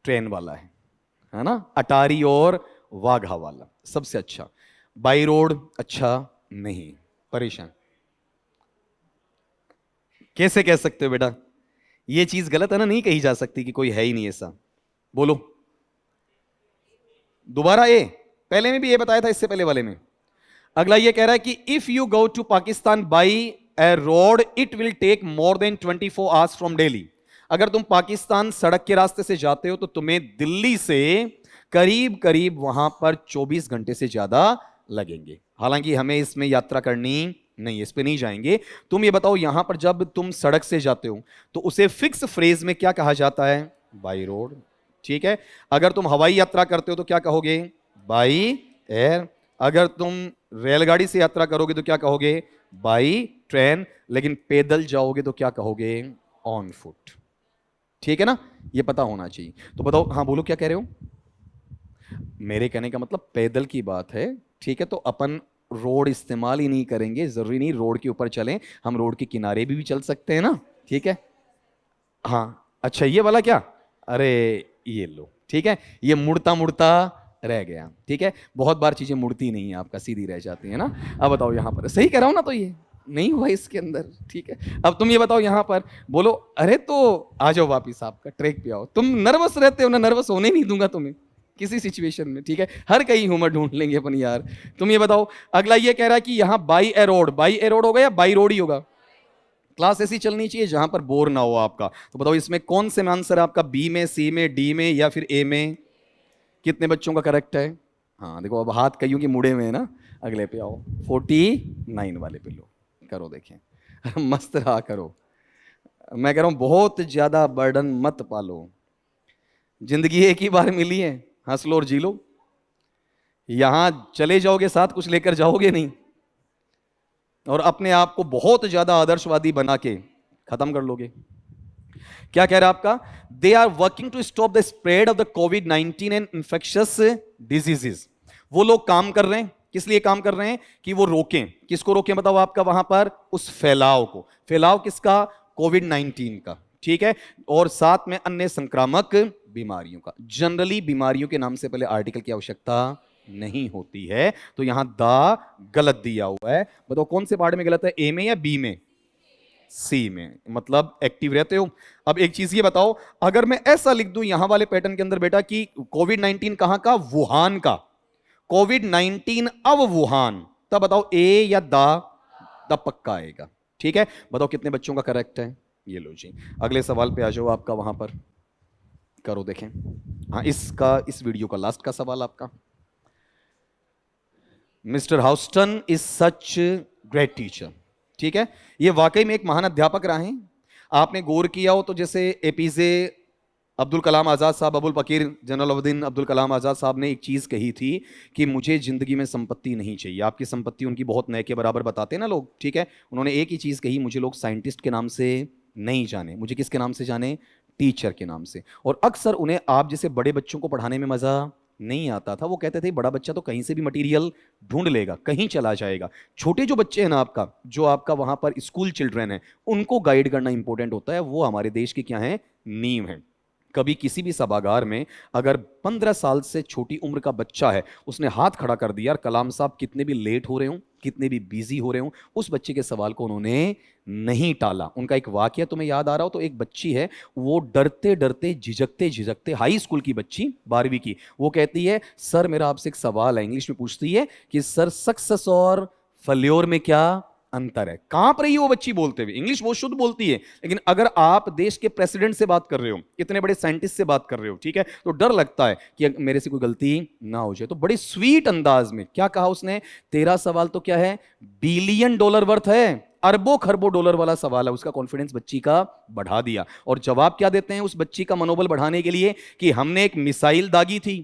ट्रेन वाला है ना? अटारी और वाघा वाला सबसे अच्छा। बाई रोड अच्छा नहीं, परेशान। कैसे कह सकते हो बेटा? ये चीज गलत है ना, नहीं कही जा सकती कि कोई है ही नहीं ऐसा। बोलो दोबारा। ए पहले में भी ये बताया था, इससे पहले वाले में। अगला ये कह रहा है कि if you go to Pakistan by a road it will take more than 24 hours from Delhi. अगर तुम पाकिस्तान सड़क के रास्ते से जाते हो तो तुम्हें दिल्ली से करीब करीब वहां पर 24 घंटे से ज्यादा लगेंगे। हालांकि हमें इसमें यात्रा करनी नहीं है, इस पे नहीं जाएंगे। तुम ये बताओ यहां पर जब तुम सड़क से जाते हो तो उसे फिक्स फ्रेज में क्या कहा जाता है? बाई रोड, ठीक है। अगर तुम हवाई यात्रा करते हो तो क्या कहोगे? By air. अगर तुम रेलगाड़ी से यात्रा करोगे तो क्या कहोगे? By train. लेकिन पैदल जाओगे तो क्या कहोगे? ऑन फुट, ठीक है ना। ये पता होना चाहिए। तो बताओ, हाँ बोलो क्या कह रहे हो? मेरे कहने का मतलब पैदल की बात है, ठीक है। तो अपन रोड इस्तेमाल ही नहीं करेंगे, जरूरी नहीं रोड के ऊपर चलें, हम रोड के किनारे भी चल सकते हैं ना, ठीक है। हाँ अच्छा ये वाला क्या? अरे ये लो, ठीक है। ये मुड़ता मुड़ता रह गया, ठीक है। बहुत बार चीजें मुड़ती नहीं है आपका, सीधी रह जाती है ना। अब बताओ यहां पर सही कह रहा हूं ना? तो ये नहीं हुआ इसके अंदर, ठीक है। अब तुम ये बताओ यहां पर, बोलो। अरे तो आ जाओ वापिस, आपका ट्रैक पे आओ। तुम नर्वस रहते हो ना, नर्वस होने नहीं दूंगा तुम्हें किसी सिचुएशन में, ठीक है। हर कहीं ह्यूमर ढूंढ लेंगे अपन यार। तुम ये बताओ, अगला ये कह रहा है कि यहां by a road, by a road होगा या बाई रोड ही होगा? क्लास ऐसी चलनी चाहिए जहां पर बोर ना हो आपका। तो बताओ इसमें कौन से में आंसर है आपका? बी में, सी में, डी में या फिर ए में? कितने बच्चों का करेक्ट है? हाँ देखो अब हाथ कईयों के मुड़े में है ना। अगले पे आओ, 49 वाले पे लो, करो देखें। मस्त रहा करो। मैं कह रहा हूं बहुत ज्यादा बर्डन मत पालो, जिंदगी एक ही बार मिली है, हंस लो और जी लो। यहां चले जाओगे साथ कुछ लेकर जाओगे नहीं, और अपने आप को बहुत ज्यादा आदर्शवादी बना के खत्म कर लोगे। क्या कह रहा है आपका? They are working to stop the spread of the कोविड-19 एंड इंफेक्शियस डिजीजेस। वो लोग काम कर रहे हैं, किस लिए काम कर रहे हैं? कि वो रोकें। किसको रोकें बताओ आपका वहां पर? उस फैलाव को। फैलाव किसका? कोविड-19 का, ठीक है। और साथ में अन्य संक्रामक बीमारियों का। जनरली बीमारियों के नाम से पहले आर्टिकल की आवश्यकता नहीं होती है, तो यहां दा गलत दिया हुआ है। बताओ कौन से पार्ट में गलत है? ए में या बी में? सी में, मतलब एक्टिव रहते हो। अब एक चीज ये बताओ, अगर मैं ऐसा लिख दूं यहां वाले पैटर्न के अंदर बेटा कि कोविड-19 कहां का? वुहान का। कोविड-19 अब वुहान, तब बताओ ए या दा? दा पक्का आएगा, ठीक है। बताओ कितने बच्चों का करेक्ट है? ये लो जी। अगले सवाल पे आ जाओ आपका, वहां पर करो देखें। हाँ इसका, इस वीडियो का लास्ट का सवाल आपका। Mister Houston is such great teacher, ठीक है। ये वाकई में एक महान अध्यापक रहे हैं। आपने गौर किया हो तो जैसे एपीजे अब्दुल कलाम आज़ाद साहब, अबुल फकीर जनरल अबुद्दीन अब्दुल कलाम आज़ाद साहब ने एक चीज़ कही थी कि मुझे ज़िंदगी में संपत्ति नहीं चाहिए। आपकी संपत्ति उनकी बहुत नए के बराबर बताते हैं ना लोग, ठीक है। उन्होंने एक ही चीज़ कही, मुझे लोग साइंटिस्ट के नाम से नहीं जाने, मुझे किसके नाम से जाने, टीचर के नाम से। और अक्सर उन्हें आप जैसे बड़े बच्चों को पढ़ाने में मज़ा नहीं आता था। वो कहते थे बड़ा बच्चा तो कहीं से भी मटेरियल ढूंढ लेगा, कहीं चला जाएगा। छोटे जो बच्चे हैं ना आपका, जो आपका वहां पर स्कूल चिल्ड्रन है, उनको गाइड करना इंपॉर्टेंट होता है। वो हमारे देश की क्या है, नींव है। कभी किसी भी सभागार में अगर 15 साल से छोटी उम्र का बच्चा है, उसने हाथ खड़ा कर दिया, कलाम साहब कितने भी लेट हो रहे हो, कितने भी बिजी हो रहे हो, उस बच्चे के सवाल को उन्होंने नहीं टाला। उनका एक वाकया तुम्हें याद आ रहा हो तो, एक बच्ची है, वो डरते डरते झिझकते झिझकते, हाई स्कूल की बच्ची 12वीं की, वो कहती है सर मेरा आपसे एक सवाल है। इंग्लिश में पूछती है कि सर सक्सेस और फेल्योर में क्या अंतर है। कांप रही है वो बच्ची बोलते हुए, इंग्लिश बहुत शुद्ध बोलती है। लेकिन अगर आप देश के प्रेसिडेंट से बात कर रहे हो, इतने बड़े साइंटिस्ट से बात कर रहे हो, ठीक है, तो डर लगता है कि मेरे से कोई गलती ना हो जाए। तो बड़े स्वीट अंदाज में क्या कहा उसने, तेरा सवाल तो क्या है, बिलियन डॉलर वर्थ है, अरबों खरबों डॉलर वाला सवाल है। उसका कॉन्फिडेंस बच्ची का बढ़ा दिया। और जवाब क्या देते हैं उस बच्ची का मनोबल बढ़ाने के लिए, कि हमने एक मिसाइल दागी थी,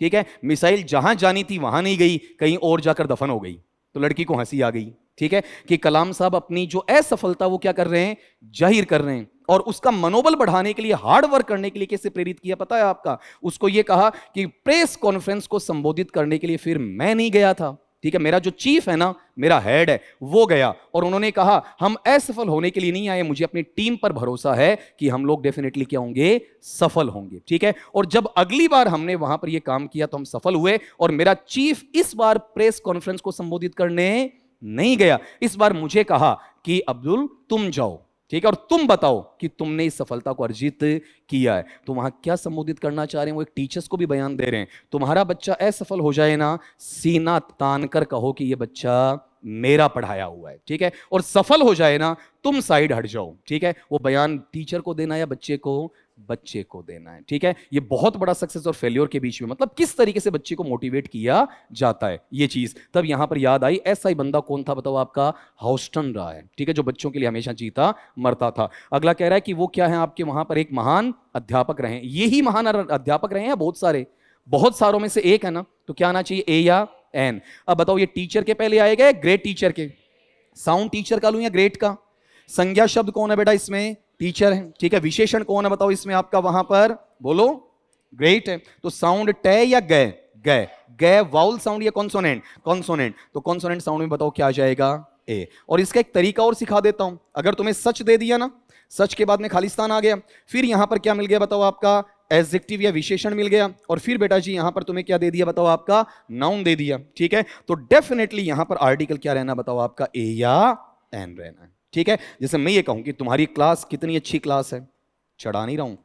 ठीक है, मिसाइल जहां जानी थी वहां नहीं गई, कहीं और जाकर दफन हो गई। तो लड़की को हंसी आ गई, ठीक है, कि कलाम साहब अपनी जो असफलता वो क्या कर रहे हैं, जाहिर कर रहे हैं। और उसका मनोबल बढ़ाने के लिए, हार्ड वर्क करने के लिए कैसे प्रेरित किया पता है आपका, उसको यह कहा कि प्रेस कॉन्फ्रेंस को संबोधित करने के लिए फिर मैं नहीं गया था, ठीक है, मेरा जो चीफ है ना, मेरा हेड है, वो गया। और उन्होंने कहा हम असफल होने के लिए नहीं आए, मुझे अपनी टीम पर भरोसा है कि हम लोग डेफिनेटली क्या होंगे, सफल होंगे, ठीक है। और जब अगली बार हमने वहां पर यह काम किया तो हम सफल हुए। और मेरा चीफ इस बार प्रेस कॉन्फ्रेंस को संबोधित करने नहीं गया, इस बार मुझे कहा कि अब्दुल तुम जाओ, ठीक है, और तुम बताओ कि तुमने इस सफलता को अर्जित किया है। तो वहां क्या संबोधित करना चाह रहे हैं, वो एक टीचर्स को भी बयान दे रहे हैं, तुम्हारा बच्चा असफल हो जाए ना, सीना तान कर कहो कि ये बच्चा मेरा पढ़ाया हुआ है, ठीक है, और सफल हो जाए ना, तुम साइड हट जाओ, ठीक है। वो बयान टीचर को देना या बच्चे को, बच्चे को देना है, ठीक है। ये बहुत बड़ा सक्सेस और फेल्योर के बीच में, मतलब किस तरीके से बच्चे को मोटिवेट किया जाता है, ये चीज तब यहां पर याद आई। ऐसा ही बंदा कौन था बताओ, आपका हाउस्टन रहा है, ठीक है, जो बच्चों के लिए हमेशा जीता मरता था। अगला कह रहा है कि वो क्या है आपके वहां पर एक महान अध्यापक रहे। यही महान अध्यापक रहे हैं बहुत सारे, बहुत सारों में से एक है ना, तो क्या आना चाहिए, ए या एन। अब बताओ ये टीचर के पहले आएगा, ग्रेट टीचर के, साउंड टीचर का लूं या ग्रेट का। संज्ञा शब्द कौन है बेटा इसमें, टीचर है, ठीक है। विशेषण कौन है बताओ इसमें आपका, वहां पर बोलो, ग्रेट है। तो साउंड टे या गए, गए, गए वाउल साउंड या कॉन्सोनेंट, कॉन्सोनेंट। तो कॉन्सोनेंट साउंड में बताओ क्या आ जाएगा, ए। और इसका एक तरीका और सिखा देता हूं, अगर तुम्हें सच दे दिया ना, सच के बाद में खालिस्तान आ गया, फिर यहां पर क्या मिल गया बताओ, आपका एडजेक्टिव या विशेषण मिल गया, और फिर बेटा जी यहां पर तुम्हें क्या दे दिया बताओ, आपका नाउन दे दिया, ठीक है। तो डेफिनेटली यहां पर आर्टिकल क्या रहना बताओ, आपका ए या एन रहना है, ठीक है। जैसे मैं ये कहूं कि तुम्हारी क्लास कितनी अच्छी क्लास है, चढ़ा नहीं रहा हूं,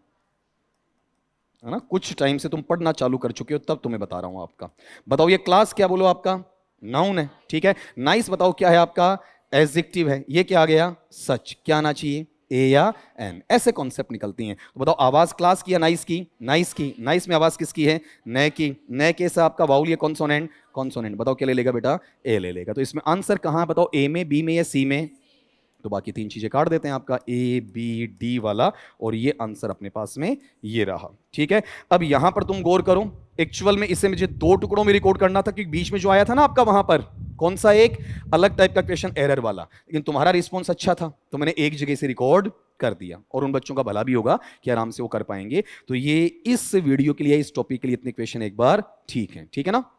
है ना, कुछ टाइम से तुम पढ़ना चालू कर चुके हो तब तुम्हें बता रहा हूं आपका। बताओ ये क्लास क्या बोलो आपका, नाउन है, ठीक है। नाइस बताओ क्या है आपका, एडजेक्टिव है। ये क्या आ गया, सच। क्या आना चाहिए, ए या एन। ऐसे कॉन्सेप्ट निकलती हैं। तो बताओ आवाज क्लास की या नाइस की, नाइस की। नाइस में आवाज किसकी है, नए की। नए के से आपका वाउल या कॉन्सोनेंट, कॉन्सोनेंट। बताओ क्या ले लेगा बेटा, ए ले लेगा। तो इसमें आंसर कहां है बताओ, ए में, बी में या सी में। तो बाकी तीन चीजें काट देते हैं, आपका ए बी डी वाला, और ये आंसर अपने पास में ये रहा, ठीक है। अब यहां पर तुम गौर करो, एक्चुअल में इसे मुझे दो टुकड़ों में रिकॉर्ड करना था, क्योंकि बीच में जो आया था ना आपका वहां पर, कौन सा, एक अलग टाइप का क्वेश्चन, एरर वाला, लेकिन तुम्हारा रिस्पॉन्स अच्छा था तो मैंने एक जगह से रिकॉर्ड कर दिया। और उन बच्चों का भला भी होगा कि आराम से वो कर पाएंगे। तो ये इस वीडियो के लिए, इस टॉपिक के लिए इतने क्वेश्चन एक बार ठीक है ना।